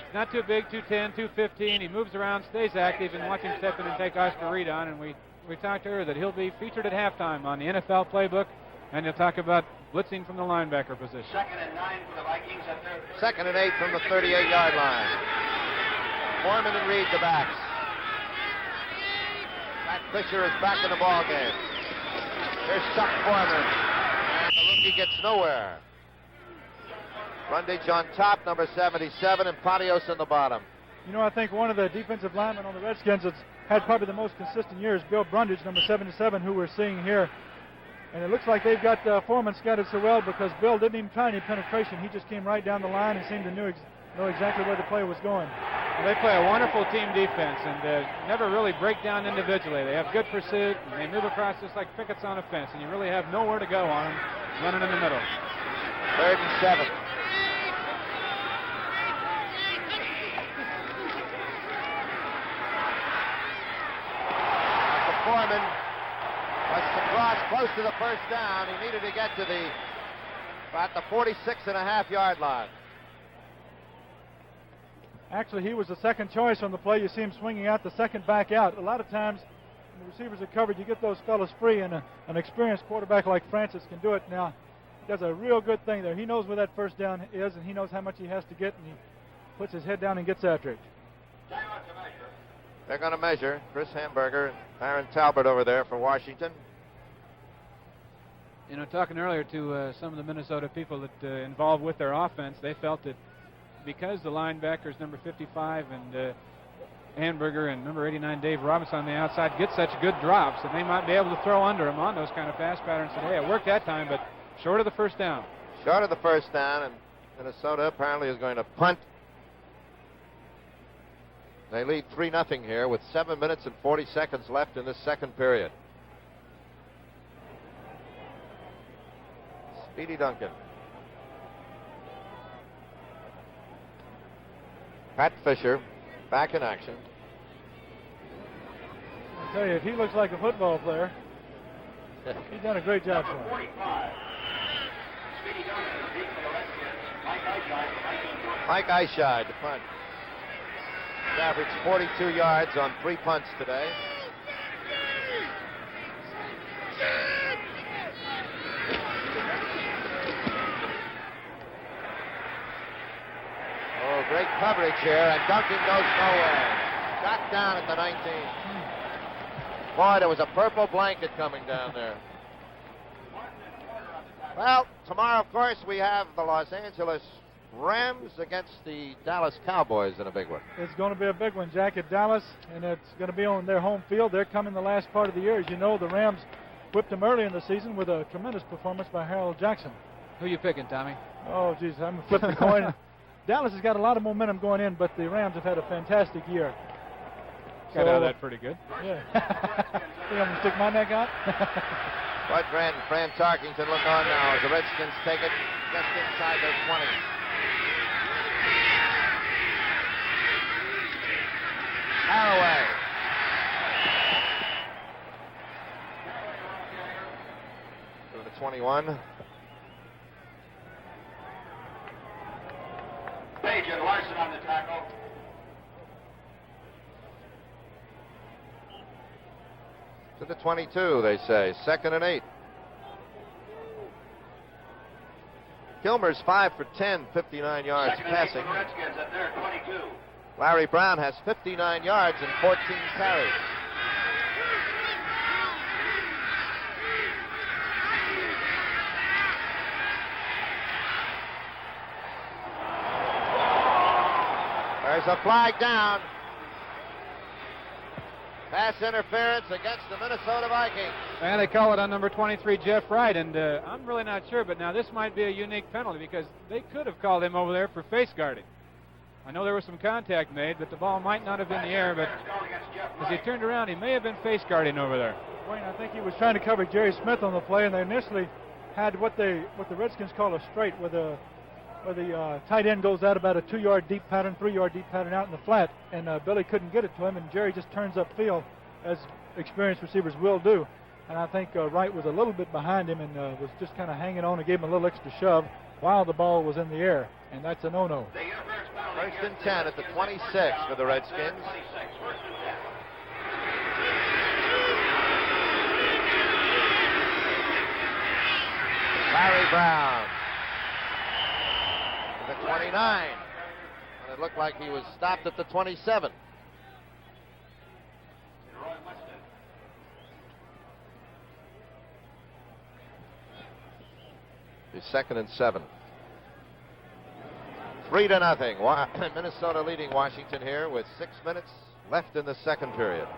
S2: He's not too big, 210, 215. He moves around, stays active, and watch him step in and take Oscar Reed on. And we talked earlier that he'll be featured at halftime on the NFL playbook, and he'll talk about blitzing from the linebacker position.
S9: 2nd and 9 for the Vikings at their
S3: 2nd and 8 from the 38-yard line. Foreman and Reed the backs. Matt Fisher is back in the ball game. Here's Chuck Foreman, and the rookie gets nowhere. Brundage on top, number 77, and Patios in the bottom.
S5: You know, I think one of the defensive linemen on the Redskins that's had probably the most consistent year is Bill Brundage, number 77, who we're seeing here. And it looks like they've got Foreman scattered so well because Bill didn't even try any penetration. He just came right down the line and seemed to know exactly where the play was going.
S2: They play a wonderful team defense and never really break down individually. They have good pursuit, and they move across just like pickets on a fence, and you really have nowhere to go on them running in the middle.
S3: 3rd and 7. close to the first down. He needed to get to about the 46.5-yard line.
S5: Actually, he was the second choice on the play. You see him swinging out, the second back out. A lot of times, when the receivers are covered, you get those fellas free, and an experienced quarterback like Francis can do it. Now, he does a real good thing there. He knows where that first down is, and he knows how much he has to get, and he puts his head down and gets after it.
S3: They're going to measure. Chris Hamburger and Aaron Talbot over there for Washington.
S4: You know, talking earlier to some of the Minnesota people that involved with their offense, they felt that because the linebackers, number 55 and Hamburger and number 89 Dave Robinson on the outside, get such good drops that they might be able to throw under them on those kind of pass patterns. And hey, it worked that time, but short of the first down.
S3: Short of the first down, and Minnesota apparently is going to punt. They lead 3-0 here with 7 minutes and 40 seconds left in this second period. Speedy Duncan. Pat Fisher back in action.
S5: I tell you, if he looks like a football player, he's done a great job for him.
S3: Mike Eyeshide to punt. He's averaged 42 yards on 3 punts today. Oh, great coverage here, and Duncan goes nowhere. Shot down at the 19. Boy, there was a purple blanket coming down there. Well, tomorrow, of course, we have the Los Angeles Rams against the Dallas Cowboys in a big one.
S5: It's going to be a big one, Jack, at Dallas, and it's going to be on their home field. They're coming the last part of the year. As you know, the Rams whipped them early in the season with a tremendous performance by Harold Jackson.
S4: Who you picking, Tommy?
S5: Oh, geez, I'm flipping the coin. Dallas has got a lot of momentum going in, but the Rams have had a fantastic year.
S4: Got out of that pretty good.
S5: Yeah. Think I'm going to stick my neck out?
S3: Bud Grant and Fran Tarkington look on now as the Redskins take it just inside their 20. Haraway. To the 21.
S9: Page and Larson on the tackle.
S3: To the 22, they say. 2nd and 8. Kilmer's 5 for 10, 59 yards passing.
S9: Redskins at their 22.
S3: Larry Brown has 59 yards and 14 carries. There's a flag down. Pass interference against the Minnesota Vikings.
S4: And they call it on number 23, Jeff Wright. And I'm really not sure, but now this might be a unique penalty because they could have called him over there for face guarding. I know there was some contact made, but the ball might not have been in the air. But as he turned around, he may have been face guarding over there.
S5: Wayne, I think he was trying to cover Jerry Smith on the play, and they initially had what the Redskins call a straight, where the tight end goes out about a 2-yard deep pattern, 3-yard deep pattern out in the flat, and Billy couldn't get it to him, and Jerry just turns upfield, as experienced receivers will do. And I think Wright was a little bit behind him and was just kind of hanging on and gave him a little extra shove while the ball was in the air, and that's a no-no.
S3: 1st and 10 at the 26 for the Redskins. Larry Brown to the 29. And it looked like he was stopped at the 27. It's 2nd and 7. 3-0. Minnesota leading Washington here with 6 minutes left in the second period.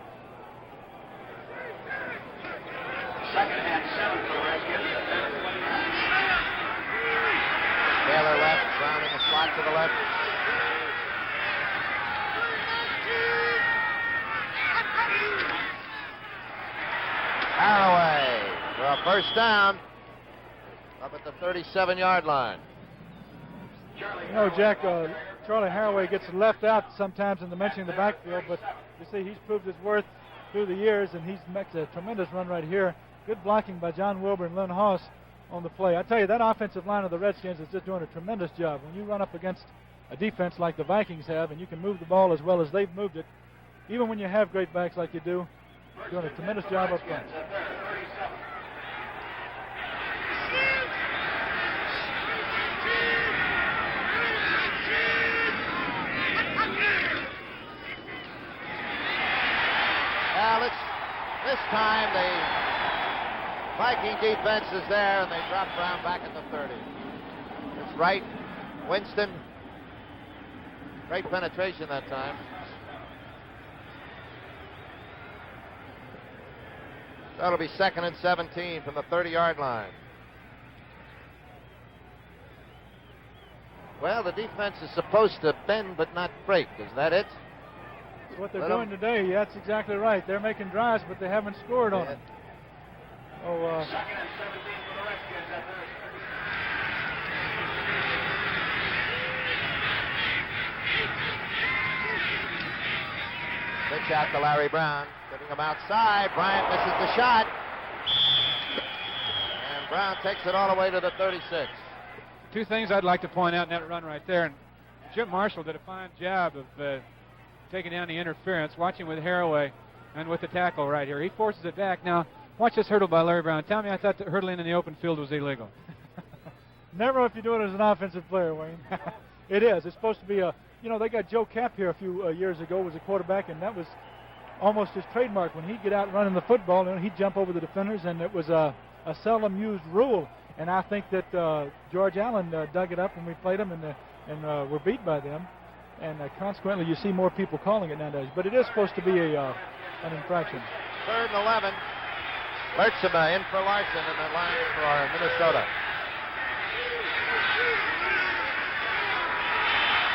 S9: 2nd and 7 for the Redskins.
S3: Taylor left, Brown in the slot to the left. Haraway for a first down up at the 37-yard line.
S5: You know, Jack, Charlie Haraway gets left out sometimes in the mentioning of the backfield, but you see he's proved his worth through the years, and he's makes a tremendous run right here. Good blocking by John Wilbur and Lynn Haas on the play. I tell you, that offensive line of the Redskins is just doing a tremendous job. When you run up against a defense like the Vikings have, and you can move the ball as well as they've moved it, even when you have great backs like you do, doing a tremendous job up front.
S3: Well, this time the Viking defense is there, and they drop Brown back at the 30. It's right. Winston. Great penetration that time. That'll be 2nd and 17 from the 30-yard line. Well, the defense is supposed to bend but not break. Is that it?
S5: That's what they're doing today. Yeah, that's exactly right. They're making drives, but they haven't scored on it. Oh,
S17: 2nd and 17 for the Redskins at their 30.
S3: Pitch out to Larry Brown, getting him outside. Bryant misses the shot. And Brown takes it all the way to the 36.
S4: Two things I'd like to point out in that run right there. And Jim Marshall did a fine job of taking down the interference, watching with Haraway and with the tackle right here. He forces it back. Now, watch this hurdle by Larry Brown. Tell me I thought that hurdling in the open field was illegal.
S5: Never if you do it as an offensive player, Wayne. It is. It's supposed to be a, they got Joe Kapp here a few years ago, was a quarterback, and that was almost his trademark. When he'd get out running the football, he'd jump over the defenders, and it was a seldom used rule. And I think that George Allen dug it up when we played them and were beat by them. And consequently, you see more people calling it nowadays. But it is supposed to be an infraction.
S3: 3rd and 11. Lertsema in for Larson in the line for Minnesota.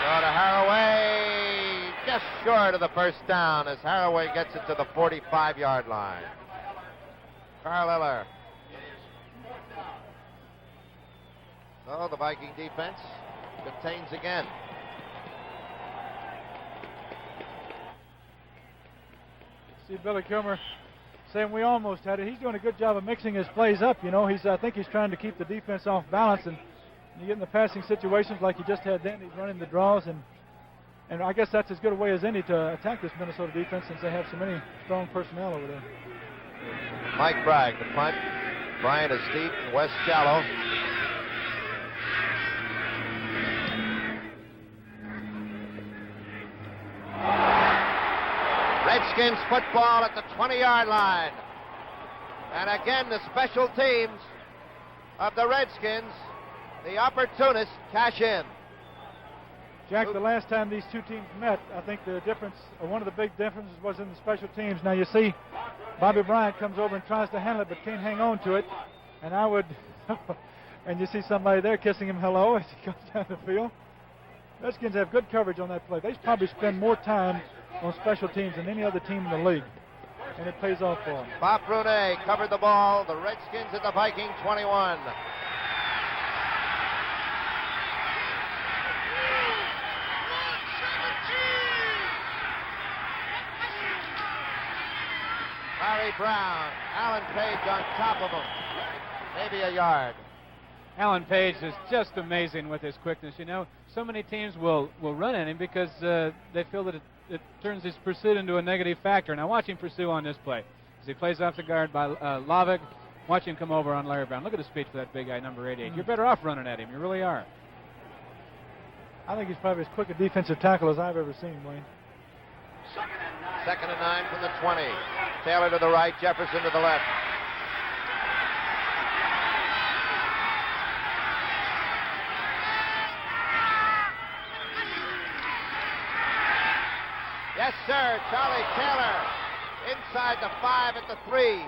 S3: Throw to Haraway, just short of the first down as Haraway gets it to the 45-yard line. Carl Eller. So the Viking defense contains again.
S5: See Billy Kilmer saying we almost had it. He's doing a good job of mixing his plays up. I think he's trying to keep the defense off balance, and you get in the passing situations like he just had then. He's running the draws, and I guess that's as good a way as any to attack this Minnesota defense since they have so many strong personnel over there.
S3: Mike Bragg, the punt. Bryant is deep and West shallow. Redskins football at the 20-yard line. And again, the special teams of the Redskins, the opportunists, cash in.
S5: Jack, the last time these two teams met, I think the difference, or one of the big differences, was in the special teams. Now you see Bobby Bryant comes over and tries to handle it, but can't hang on to it. And I would, and you see somebody there kissing him hello as he comes down the field. Redskins have good coverage on that play. They probably spend more time on special teams than any other team in the league, and it pays off for them.
S3: Bob Brunet covered the ball. The Redskins at the Viking 21. Larry Brown, Alan Page on top of him. Maybe a yard.
S4: Alan Page is just amazing with his quickness. So many teams will run at him because they feel that it turns his pursuit into a negative factor. Now watch him pursue on this play. As he plays off the guard by Lavig, watch him come over on Larry Brown. Look at the speed for that big guy, number 88. You're better off running at him. You really are.
S5: I think he's probably as quick a defensive tackle as I've ever seen, Wayne.
S3: 2nd and 9 from the 20. Taylor to the right, Jefferson to the left. Yes, sir. Charlie Taylor inside the 5 at the 3.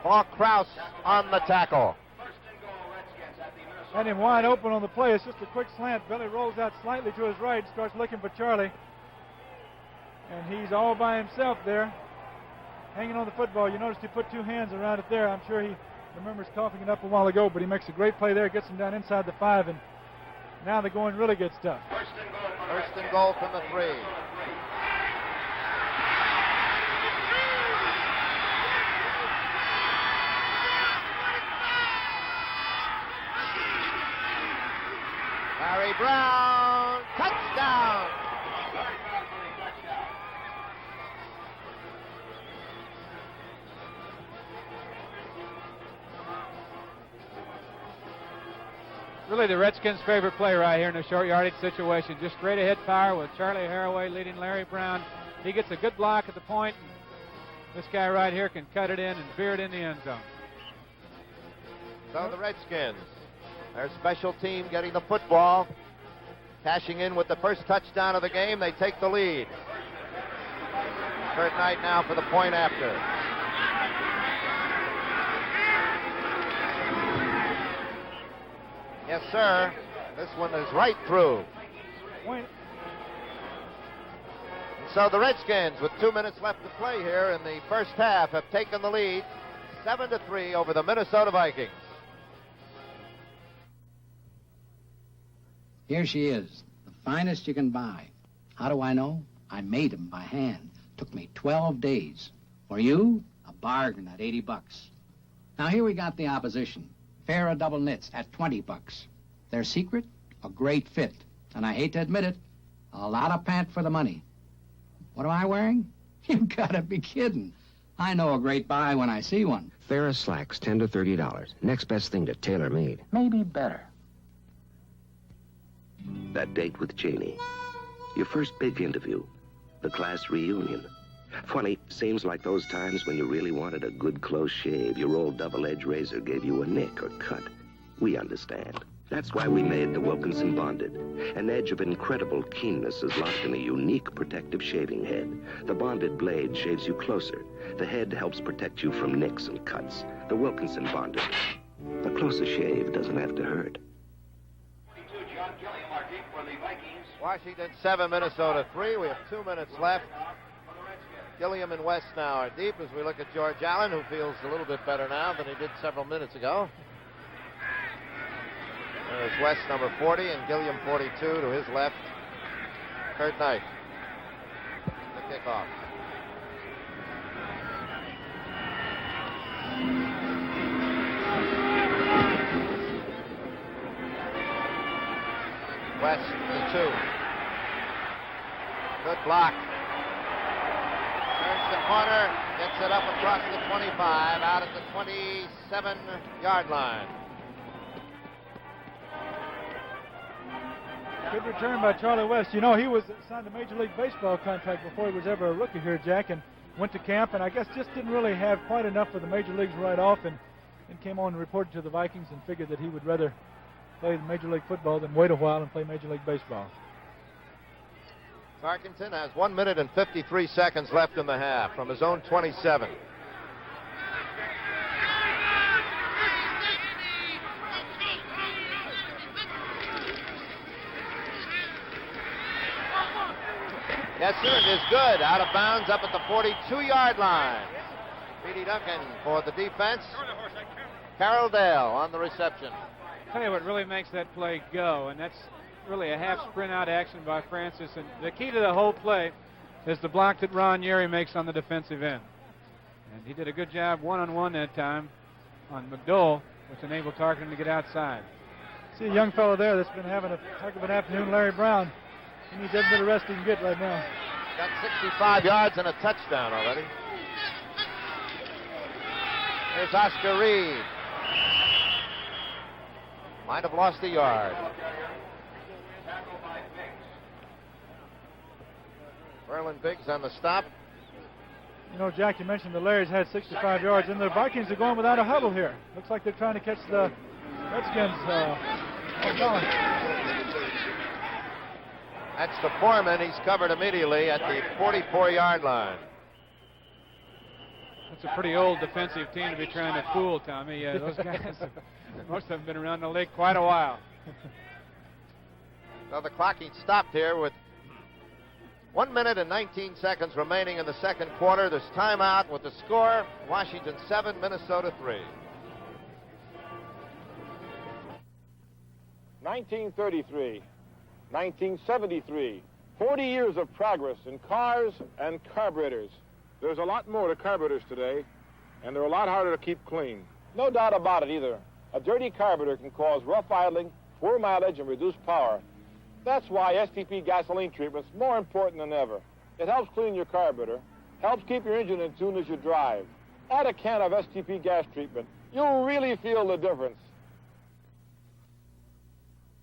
S3: Paul Krause on the tackle.
S5: Had him wide open on the play. It's just a quick slant. Billy rolls out slightly to his right, starts looking for Charlie. And he's all by himself there, hanging on the football. You notice he put two hands around it there. I'm sure he remembers coughing it up a while ago, but he makes a great play there, gets him down inside the 5, and now the going really gets tough.
S3: First and goal from the 3. ground. Touchdown.
S2: Really the Redskins' favorite play right here in a short yardage situation. Just straight ahead power with Charlie Haraway leading Larry Brown. He gets a good block at the point. This guy right here can cut it in and veer it in the end zone.
S3: So the Redskins, their special team getting the football, cashing in with the first touchdown of the game. They take the lead. Kurt Knight now for the point after. Yes, sir. This one is right through. So the Redskins, with 2 minutes left to play here in the first half, have taken the lead 7-3 over the Minnesota Vikings.
S7: Here she is, the finest you can buy. How do I know? I made them by hand. Took me 12 days. For you, a bargain at $80. Now here we got the opposition. Fair of double knits at $20. Their secret, a great fit. And I hate to admit it, a lot of pant for the money. What am I wearing? You've got to be kidding. I know a great buy when I see one.
S8: Farrah slacks, $10 to $30. Next best thing to tailor-made.
S7: Maybe better.
S8: That date with Cheney. Your first big interview. The class reunion. Funny, seems like those times when you really wanted a good close shave. Your old double-edged razor gave you a nick or cut. We understand. That's why we made the Wilkinson Bonded. An edge of incredible keenness is locked in a unique protective shaving head. The Bonded blade shaves you closer. The head helps protect you from nicks and cuts. The Wilkinson Bonded. The closer shave doesn't have to hurt.
S3: Washington 7, Minnesota 3. We have 2 minutes left. Gilliam and West now are deep as we look at George Allen, who feels a little bit better now than he did several minutes ago. There's West, number 40, and Gilliam, 42, to his left. Kurt Knight. The kickoff. West, the 2. Good block. Turns the corner, gets it up across the 25, out at the 27-yard line.
S5: Good return by Charlie West. You know, he was signed a Major League Baseball contract before he was ever a rookie here, Jack, and went to camp, and I guess just didn't really have quite enough for the Major Leagues right off, and came on and reported to the Vikings and figured that he would rather play Major League football than wait a while and play Major League Baseball.
S3: Tarkenton has 1 minute and 53 seconds left in the half from his own 27. Yes, sir, it is good. Out of bounds up at the 42-yard line. Petey Duncan for the defense. Carroll Dale on the reception.
S2: Tell you what really makes that play go, and that's really a half sprint out action by Francis. And the key to the whole play is the block that Ron Yeri makes on the defensive end. And he did a good job one-on-one that time on McDowell, which enabled Tarkenton to get outside.
S5: See a young fellow there that's been having a heck of an afternoon, Larry Brown. He needs every bit of rest he can get right now.
S3: Got 65 yards and a touchdown already. Here's Oscar Reed. Might have lost a yard. Verlin Biggs on the stop.
S5: You know, Jack, you mentioned the Larry's had 65 yards, and the Vikings are going without a huddle here. Looks like they're trying to catch the Redskins
S3: That's the Foreman. He's covered immediately at the 44-yard line.
S2: That's a pretty old defensive team to be trying to fool, Tommy. Those guys, most of them have been around the league quite a while.
S3: Now the clocking stopped here with 1 minute and 19 seconds remaining in the second quarter. There's timeout with the score, Washington 7, Minnesota 3.
S24: 1933, 1973, 40 years of progress in cars and carburetors. There's a lot more to carburetors today, and they're a lot harder to keep clean. No doubt about it either. A dirty carburetor can cause rough idling, poor mileage, and reduced power. That's why STP gasoline treatment's more important than ever. It helps clean your carburetor, helps keep your engine in tune as you drive. Add a can of STP gas treatment. You'll really feel the difference.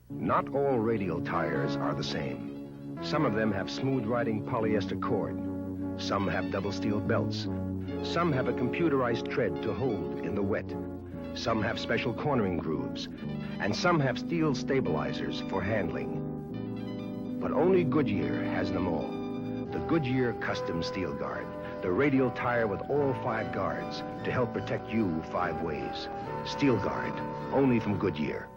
S23: Not all radial tires are the same. Some of them have smooth-riding polyester cord. Some have double steel belts. Some have a computerized tread to hold in the wet. Some have special cornering grooves. And some have steel stabilizers for handling. But only Goodyear has them all. The Goodyear Custom Steel Guard, the radial tire with all 5 guards to help protect you 5 ways. Steel Guard, only from Goodyear.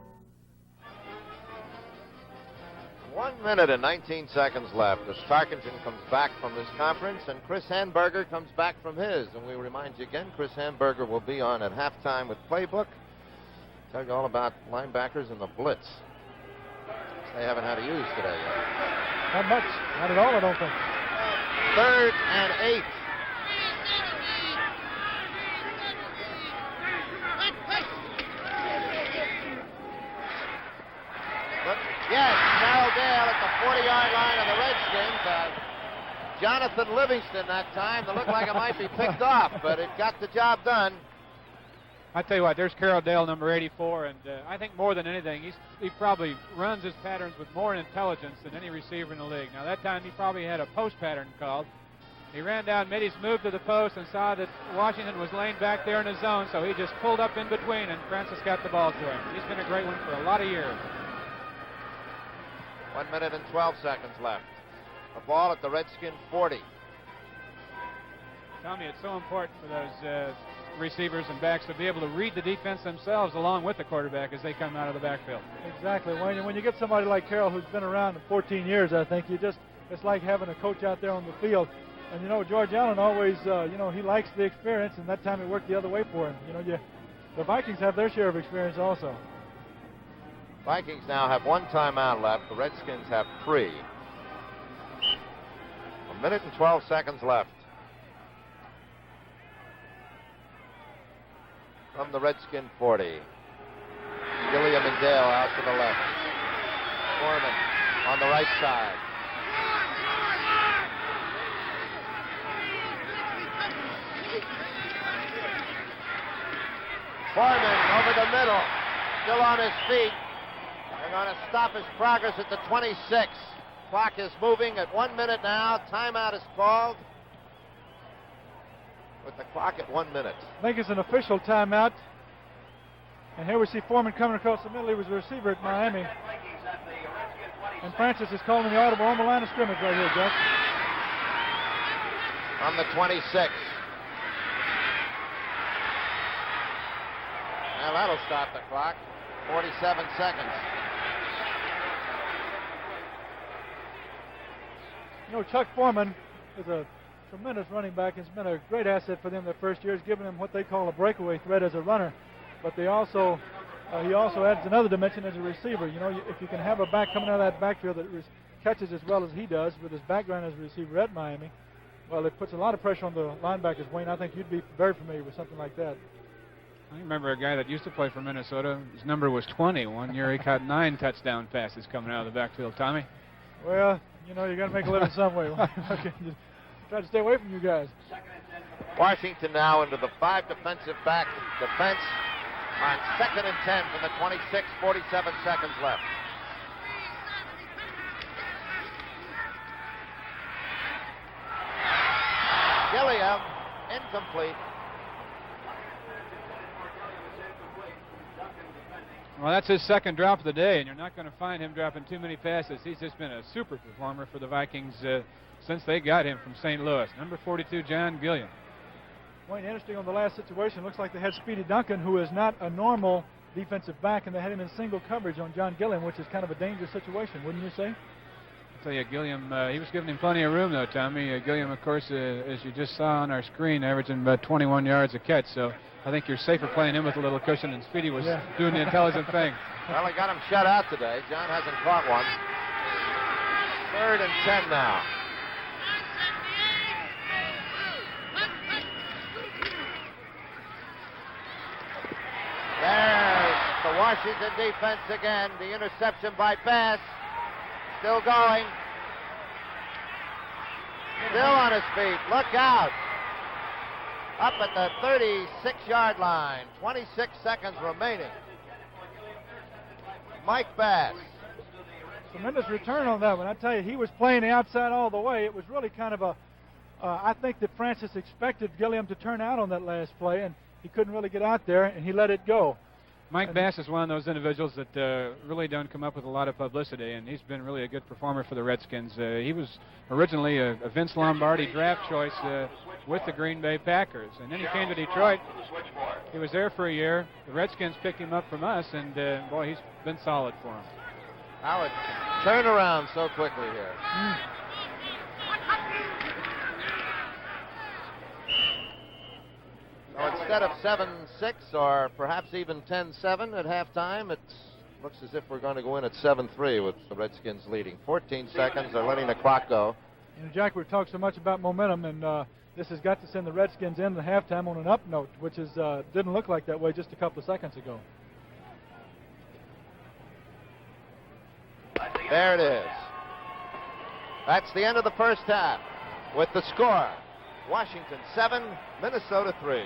S3: 1 minute and 19 seconds left as Tarkington comes back from this conference and Chris Hamburger comes back from his. And we remind you again, Chris Hamburger will be on at halftime with Playbook. Tell you all about linebackers and the blitz. They haven't had to use today yet.
S5: Not much. Not at all, I don't think.
S3: 3rd and 8. Yes, Carroll Dale at the 40-yard line of the Redskins. Jonathan Livingston that time. It looked like it might be picked off, but it got the job done.
S2: I tell you what, there's Carroll Dale, number 84, and I think more than anything, he probably runs his patterns with more intelligence than any receiver in the league. Now, that time he probably had a post pattern called. He ran down, made his move to the post, and saw that Washington was laying back there in his zone, so he just pulled up in between, and Francis got the ball to him. He's been a great one for a lot of years.
S3: 1 minute and 12 seconds left. A ball at the Redskin 40.
S2: Tommy, it's so important for those receivers and backs to be able to read the defense themselves along with the quarterback as they come out of the backfield.
S5: Exactly. When you get somebody like Carroll who's been around for 14 years, I think it's like having a coach out there on the field. And, George Allen always, he likes the experience, and that time it worked the other way for him. The Vikings have their share of experience also.
S3: Vikings now have 1 timeout left. The Redskins have 3. 1 minute and 12 seconds left. From the Redskin 40. Gilliam and Dale out to the left. Foreman on the right side. Foreman over the middle. Still on his feet. They're going to stop his progress at the 26. Clock is moving at 1 minute now. Timeout is called. With the clock at 1 minute.
S5: I think it's an official timeout. And here we see Foreman coming across the middle. He was a receiver at Miami. And Francis is calling the audible on the line of scrimmage right here, Jeff.
S3: From the 26. Well, that'll stop the clock. 47 seconds.
S5: Chuck Foreman is a tremendous running back. It's been a great asset for them their first years, giving them what they call a breakaway threat as a runner. But he also adds another dimension as a receiver. If you can have a back coming out of that backfield that catches as well as he does with his background as a receiver at Miami, well, it puts a lot of pressure on the linebackers. Wayne, I think you'd be very familiar with something like that.
S4: I remember a guy that used to play for Minnesota. His number was 20. One year he caught 9 touchdown passes coming out of the backfield. Tommy?
S5: Well, you got to make a living some way. Try to stay away from you guys.
S3: Washington now into the 5 defensive back defense on 2nd and 10 from the 26, 47 seconds left. Gilliam, incomplete.
S4: Well, that's his second drop of the day, and you're not going to find him dropping too many passes. He's just been a super performer for the Vikings since they got him from St. Louis. Number 42, John Gilliam.
S5: Wayne, interesting on the last situation. Looks like they had Speedy Duncan, who is not a normal defensive back, and they had him in single coverage on John Gilliam, which is kind of a dangerous situation, wouldn't you say?
S4: I'll tell you, Gilliam, he was giving him plenty of room, though, Tommy. Gilliam, of course, as you just saw on our screen, averaging about 21 yards a catch, so I think you're safer playing him with a little cushion, and Speedy was doing the intelligent thing.
S3: Well, he got him shut out today. John hasn't caught one. 3rd and 10 now. There's the Washington defense again. The interception by Bass. Still going. Still on his feet. Look out. Up at the 36-yard line. 26 seconds remaining. Mike Bass.
S5: Tremendous return on that one. I tell you, he was playing the outside all the way. It was really kind of a, I think that Francis expected Gilliam to turn out on that last play, and he couldn't really get out there, and he let it go.
S4: Mike Bass is one of those individuals that really don't come up with a lot of publicity, and he's been really a good performer for the Redskins. He was originally a Vince Lombardi draft choice with the Green Bay Packers, and then he came to Detroit. He was there for a year. The Redskins picked him up from us, and boy, he's been solid for him.
S3: How it turned around so quickly here. So instead of 7-6 or perhaps even 10-7 at halftime, it looks as if we're going to go in at 7-3 with the Redskins leading. 14 seconds, they're letting the clock go.
S5: You know, Jack, we've talked so much about momentum, and this has got to send the Redskins in the halftime on an up note, which is didn't look like that way just a couple of seconds ago.
S3: There it is. That's the end of the first half with the score. Washington 7, Minnesota 3.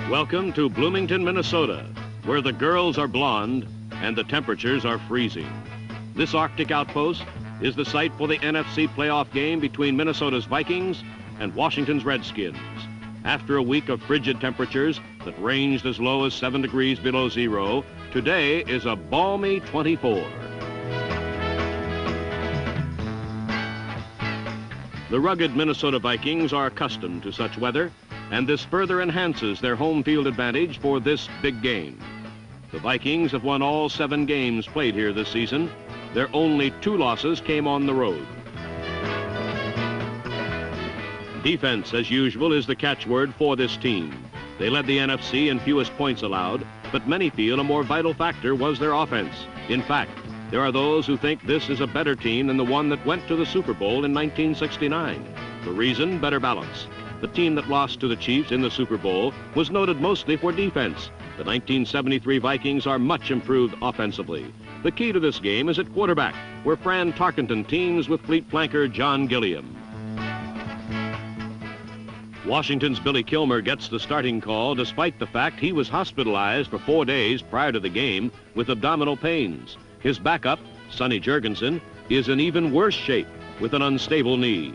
S10: Welcome to Bloomington, Minnesota, where the girls are blonde and the temperatures are freezing. This Arctic outpost is the site for the NFC playoff game between Minnesota's Vikings and Washington's Redskins. After a week of frigid temperatures that ranged as low as 7 degrees below zero, today is a balmy 24. The rugged Minnesota Vikings are accustomed to such weather, and this further enhances their home field advantage for this big game. The Vikings have won all 7 games played here this season. Their only 2 losses came on the road. Defense, as usual, is the catchword for this team. They led the NFC in fewest points allowed, but many feel a more vital factor was their offense. In fact, there are those who think this is a better team than the one that went to the Super Bowl in 1969. The reason, better balance. The team that lost to the Chiefs in the Super Bowl was noted mostly for defense. The 1973 Vikings are much improved offensively. The key to this game is at quarterback, where Fran Tarkenton teams with fleet flanker John Gilliam. Washington's Billy Kilmer gets the starting call despite the fact he was hospitalized for 4 days prior to the game with abdominal pains. His backup, Sonny Jurgensen, is in even worse shape with an unstable knee.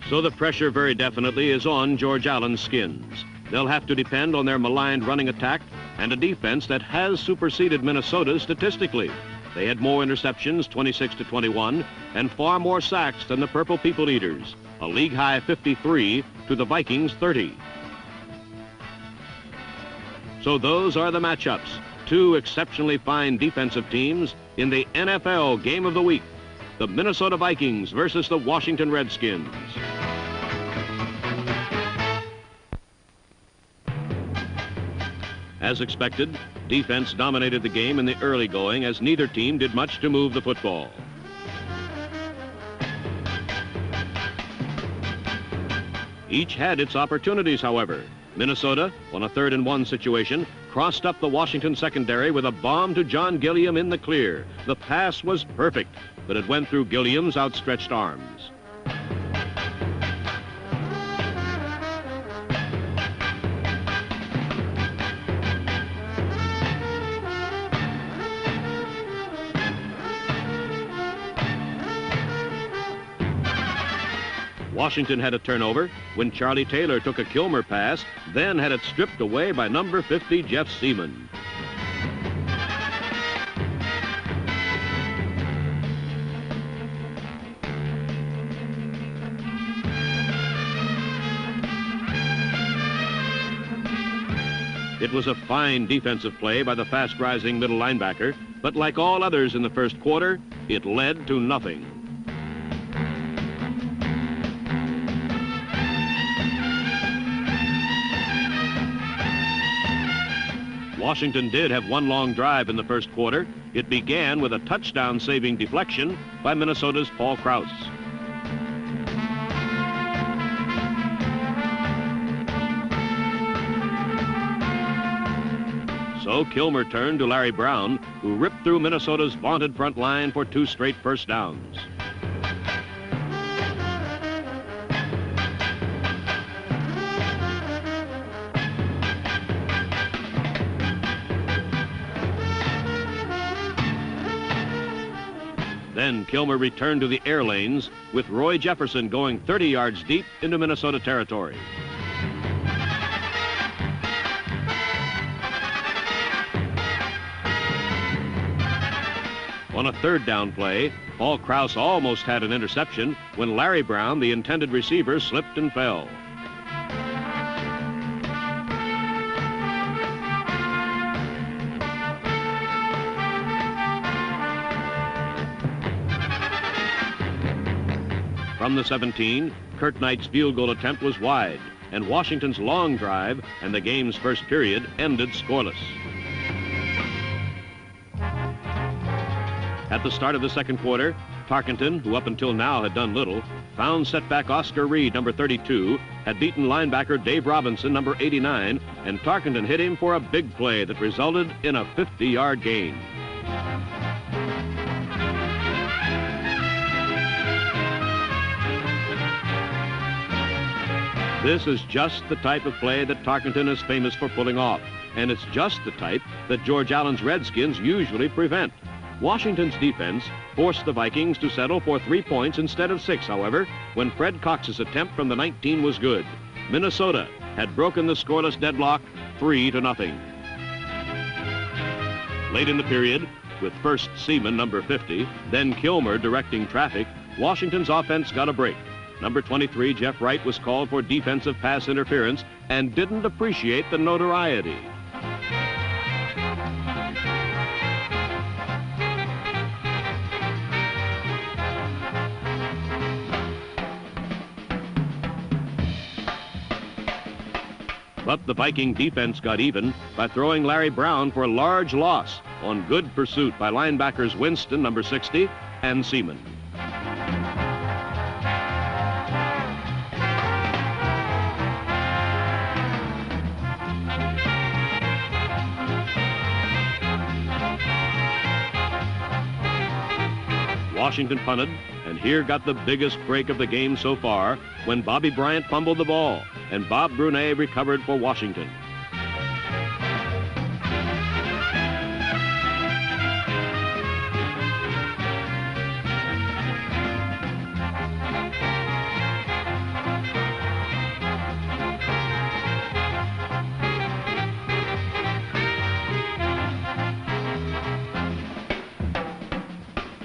S10: So the pressure very definitely is on George Allen's Skins. They'll have to depend on their maligned running attack and a defense that has superseded Minnesota statistically. They had more interceptions, 26-21, and far more sacks than the Purple People Eaters, a league-high 53 to the Vikings' 30. So those are the matchups. 2 exceptionally fine defensive teams in the NFL Game of the Week. The Minnesota Vikings versus the Washington Redskins. As expected, defense dominated the game in the early going as neither team did much to move the football. Each had its opportunities, however. Minnesota, on a 3rd and 1 situation, crossed up the Washington secondary with a bomb to John Gilliam in the clear. The pass was perfect, but it went through Gilliam's outstretched arms. Washington had a turnover when Charlie Taylor took a Kilmer pass, then had it stripped away by number 50, Jeff Seaman. It was a fine defensive play by the fast-rising middle linebacker, but like all others in the first quarter, it led to nothing. Washington did have one long drive in the first quarter. It began with a touchdown-saving deflection by Minnesota's Paul Krause. So Kilmer turned to Larry Brown, who ripped through Minnesota's vaunted front line for 2 straight first downs. Then Kilmer returned to the air lanes with Roy Jefferson going 30 yards deep into Minnesota territory. On a third down play, Paul Krause almost had an interception when Larry Brown, the intended receiver, slipped and fell. From the 17, Kurt Knight's field goal attempt was wide, and Washington's long drive and the game's first period ended scoreless. At the start of the second quarter, Tarkenton, who up until now had done little, found setback Oscar Reed, number 32, had beaten linebacker Dave Robinson, number 89, and Tarkenton hit him for a big play that resulted in a 50-yard gain. This is just the type of play that Tarkenton is famous for pulling off, and it's just the type that George Allen's Redskins usually prevent. Washington's defense forced the Vikings to settle for 3 points instead of 6, however, when Fred Cox's attempt from the 19 was good. Minnesota had broken the scoreless deadlock 3-0. Late in the period, with first Seaman, number 50, then Kilmer directing traffic, Washington's offense got a break. Number 23, Jeff Wright, was called for defensive pass interference and didn't appreciate the notoriety. But the Viking defense got even by throwing Larry Brown for a large loss on good pursuit by linebackers Winston, number 60, and Seaman. Washington punted, and here got the biggest break of the game so far when Bobby Bryant fumbled the ball and Bob Brunet recovered for Washington.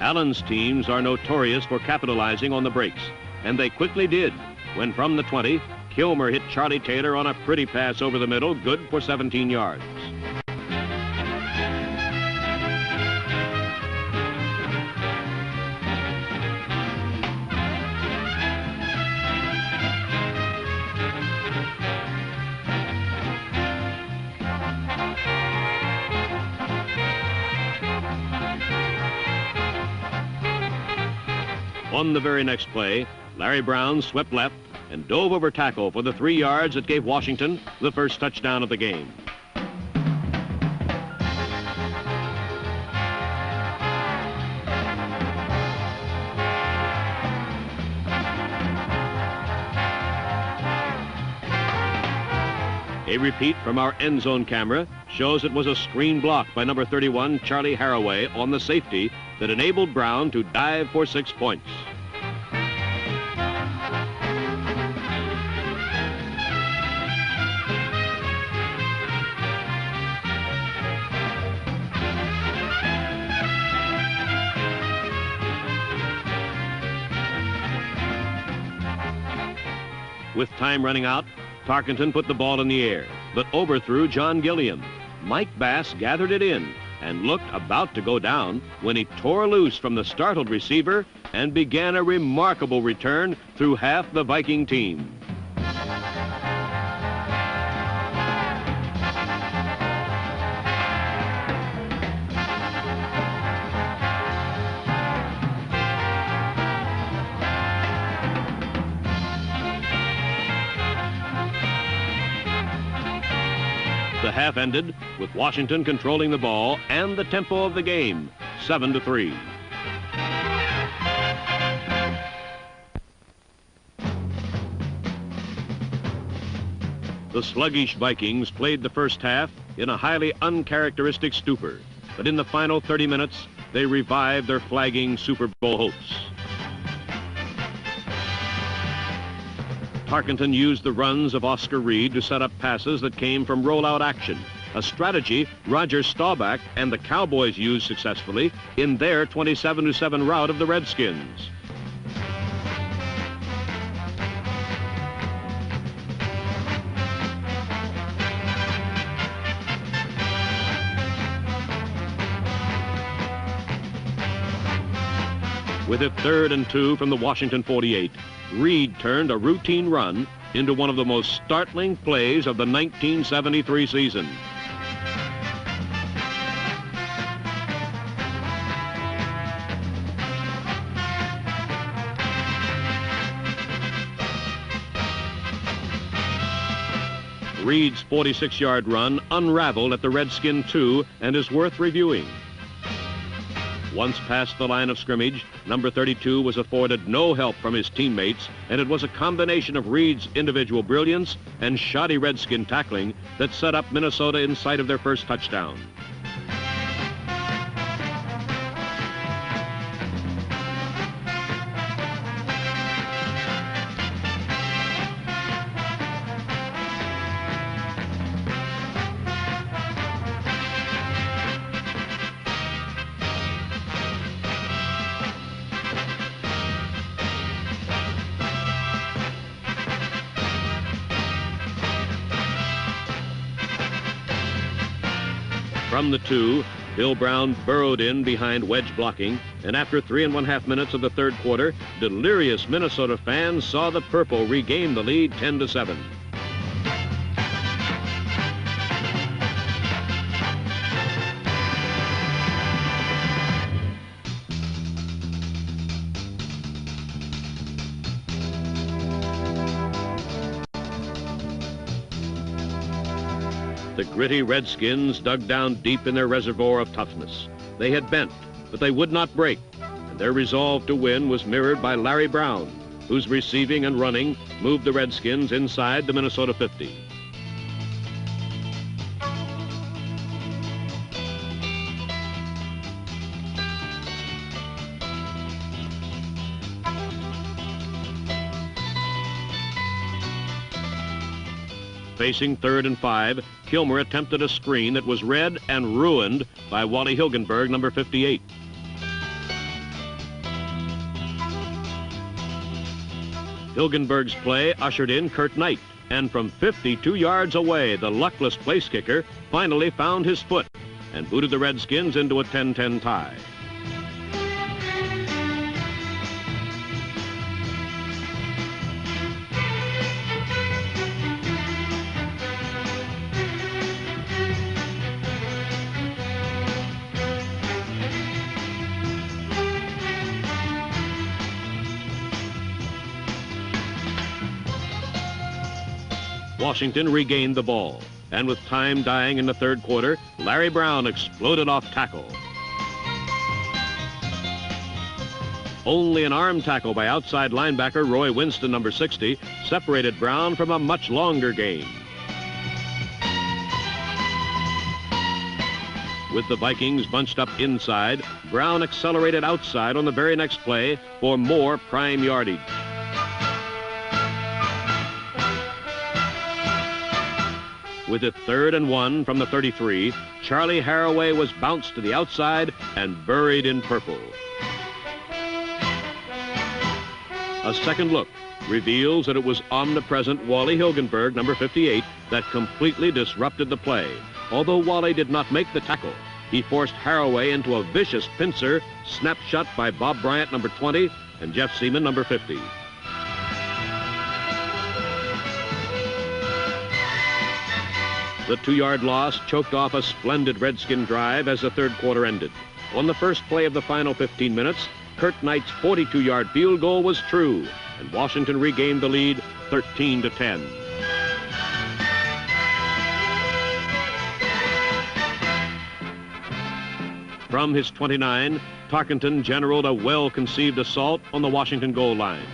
S10: Allen's teams are notorious for capitalizing on the breaks, and they quickly did when from the 20, Kilmer hit Charlie Taylor on a pretty pass over the middle, good for 17 yards. On the very next play, Larry Brown swept left and dove over tackle for the 3 yards that gave Washington the first touchdown of the game. A repeat from our end zone camera shows it was a screen block by number 31, Charlie Haraway, on the safety that enabled Brown to dive for 6 points. With time running out, Tarkenton put the ball in the air, but overthrew John Gilliam. Mike Bass gathered it in and looked about to go down when he tore loose from the startled receiver and began a remarkable return through half the Viking team. The half ended with Washington controlling the ball and the tempo of the game, 7-3. The sluggish Vikings played the first half in a highly uncharacteristic stupor, but in the final 30 minutes, they revived their flagging Super Bowl hopes. Tarkenton used the runs of Oscar Reed to set up passes that came from rollout action, a strategy Roger Staubach and the Cowboys used successfully in their 27-7 rout of the Redskins. With it 3rd and 2 from the Washington 48, Reed turned a routine run into one of the most startling plays of the 1973 season. Reed's 46-yard run unraveled at the Redskin 2 and is worth reviewing. Once past the line of scrimmage, number 32 was afforded no help from his teammates, and it was a combination of Reed's individual brilliance and shoddy Redskin tackling that set up Minnesota in sight of their first touchdown. From the 2, Bill Brown burrowed in behind wedge blocking, and after 3.5 minutes of the third quarter, delirious Minnesota fans saw the Purple regain the lead 10-7. The gritty Redskins dug down deep in their reservoir of toughness. They had bent, but they would not break, and their resolve to win was mirrored by Larry Brown, whose receiving and running moved the Redskins inside the Minnesota 50. Facing 3rd and 5, Kilmer attempted a screen that was read and ruined by Wally Hilgenberg, number 58. Hilgenberg's play ushered in Kurt Knight, and from 52 yards away, the luckless place kicker finally found his foot and booted the Redskins into a 10-10 tie. Washington regained the ball, and with time dying in the third quarter, Larry Brown exploded off tackle. Only an arm tackle by outside linebacker Roy Winston, number 60, separated Brown from a much longer gain. With the Vikings bunched up inside, Brown accelerated outside on the very next play for more prime yardage. With it 3rd and 1 from the 33, Charlie Haraway was bounced to the outside and buried in purple. A second look reveals that it was omnipresent Wally Hilgenberg, number 58, that completely disrupted the play. Although Wally did not make the tackle, he forced Haraway into a vicious pincer, snapshot by Bob Bryant, number 20, and Jeff Seaman, number 50. The 2-yard loss choked off a splendid Redskin drive as the third quarter ended. On the first play of the final 15 minutes, Kurt Knight's 42-yard field goal was true, and Washington regained the lead 13-10. From his 29, Tarkenton generaled a well-conceived assault on the Washington goal line.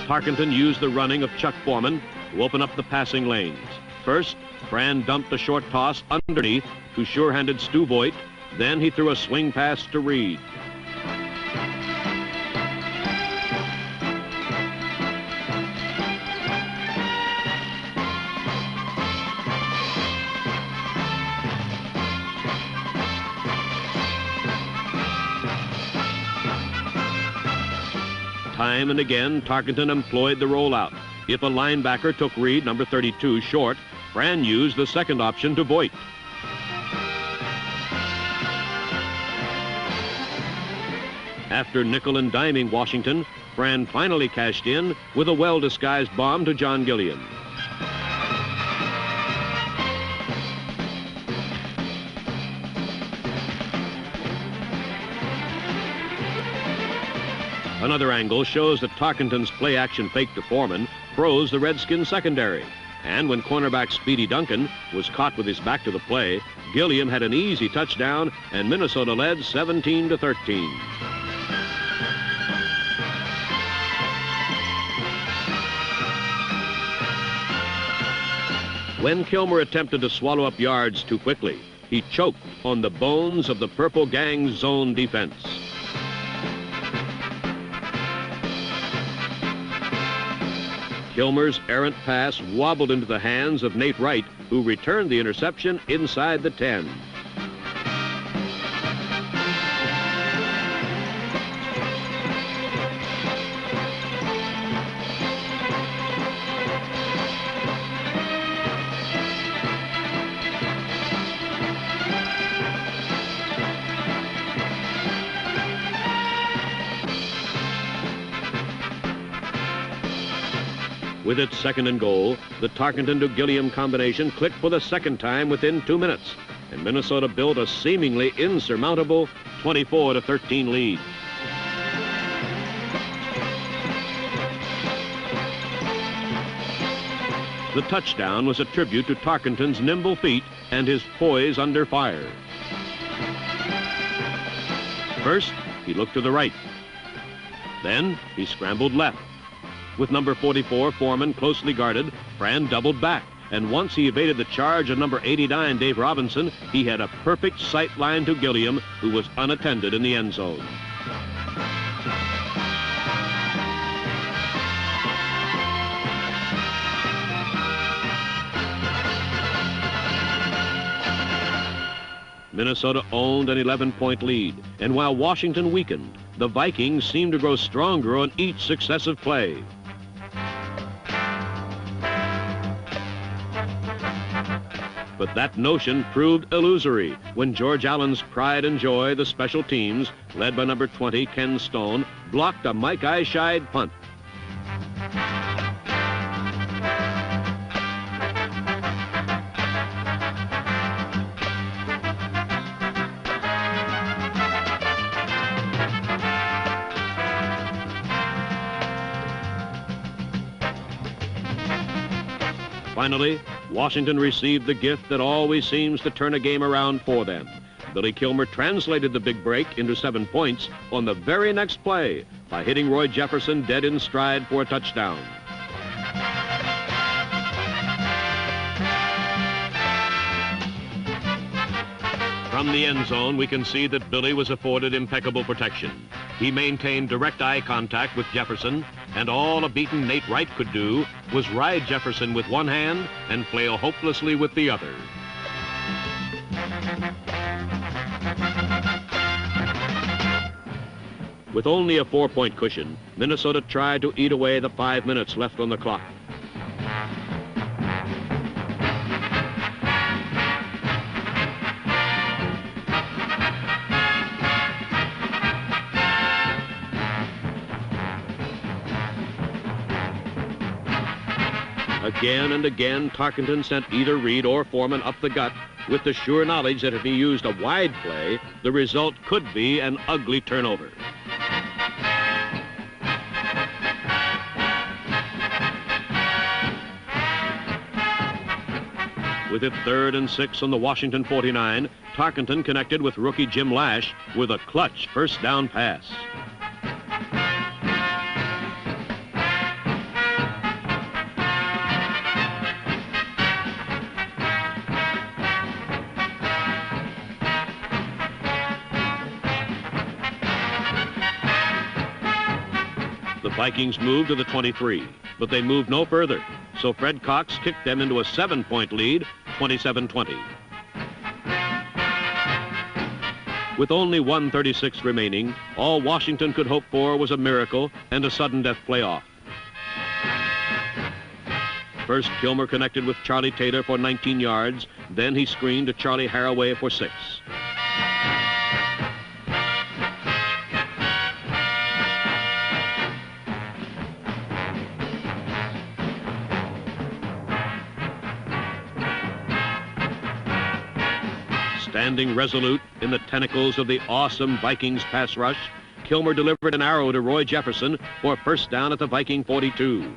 S10: Tarkenton used the running of Chuck Foreman to open up the passing lanes. First, Fran dumped a short toss underneath to sure-handed Stu Voigt. Then he threw a swing pass to Reed. Time and again, Tarkenton employed the rollout. If a linebacker took Reed, number 32, short, Fran used the second option to Voigt. After nickel and diming Washington, Fran finally cashed in with a well-disguised bomb to John Gilliam. Another angle shows that Tarkenton's play-action fake to Foreman froze the Redskins secondary. And when cornerback Speedy Duncan was caught with his back to the play, Gilliam had an easy touchdown and Minnesota led 17-13. When Kilmer attempted to swallow up yards too quickly, he choked on the bones of the Purple Gang's zone defense. Kilmer's errant pass wobbled into the hands of Nate Wright, who returned the interception inside the 10. With its second and goal, the Tarkenton to Gilliam combination clicked for the second time within 2 minutes, and Minnesota built a seemingly insurmountable 24-13 lead. The touchdown was a tribute to Tarkenton's nimble feet and his poise under fire. First, he looked to the right. Then he scrambled left. With number 44, Foreman, closely guarded, Fran doubled back. And once he evaded the charge of number 89, Dave Robinson, he had a perfect sight line to Gilliam, who was unattended in the end zone. Minnesota owned an 11-point lead, and while Washington weakened, the Vikings seemed to grow stronger on each successive play. But that notion proved illusory when George Allen's pride and joy, the special teams, led by number 20, Ken Stone, blocked a Mike Eyeshide punt. Finally, Washington received the gift that always seems to turn a game around for them. Billy Kilmer translated the big break into 7 points on the very next play by hitting Roy Jefferson dead in stride for a touchdown. From the end zone, we can see that Billy was afforded impeccable protection. He maintained direct eye contact with Jefferson, and all a beaten Nate Wright could do was ride Jefferson with one hand and flail hopelessly with the other. With only a 4-point cushion, Minnesota tried to eat away the 5 minutes left on the clock. Again and again, Tarkenton sent either Reed or Foreman up the gut with the sure knowledge that if he used a wide play, the result could be an ugly turnover. With it 3rd and 6 on the Washington 49, Tarkenton connected with rookie Jim Lash with a clutch first down pass. The Vikings moved to the 23, but they moved no further. So Fred Cox kicked them into a 7-point lead, 27-20. With only 1:36 remaining, all Washington could hope for was a miracle and a sudden death playoff. First, Kilmer connected with Charlie Taylor for 19 yards. Then he screened to Charlie Haraway for 6. Standing resolute in the tentacles of the awesome Vikings pass rush, Kilmer delivered an arrow to Roy Jefferson for first down at the Viking 42.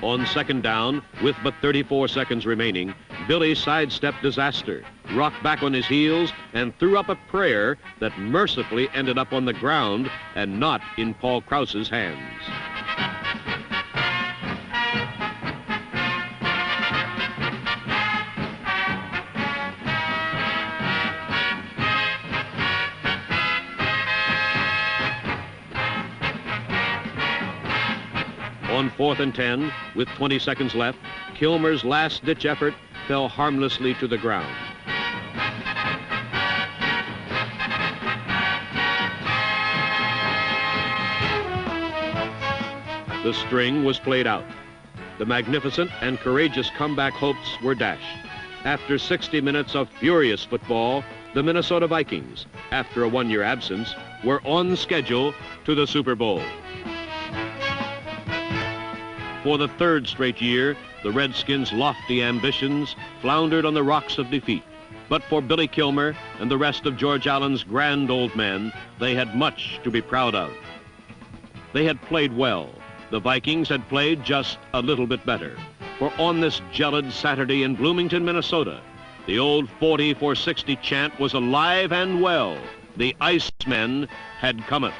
S10: On second down, with but 34 seconds remaining, Billy sidestepped disaster, rocked back on his heels, and threw up a prayer that mercifully ended up on the ground and not in Paul Krause's hands. On 4th and 10, with 20 seconds left, Kilmer's last-ditch effort fell harmlessly to the ground. The string was played out. The magnificent and courageous comeback hopes were dashed. After 60 minutes of furious football, the Minnesota Vikings, after a one-year absence, were on schedule to the Super Bowl. For the 3rd straight year, the Redskins' lofty ambitions floundered on the rocks of defeat. But for Billy Kilmer and the rest of George Allen's grand old men, they had much to be proud of. They had played well. The Vikings had played just a little bit better. For on this gelid Saturday in Bloomington, Minnesota, the old 40 for 60 chant was alive and well. The Icemen had cometh.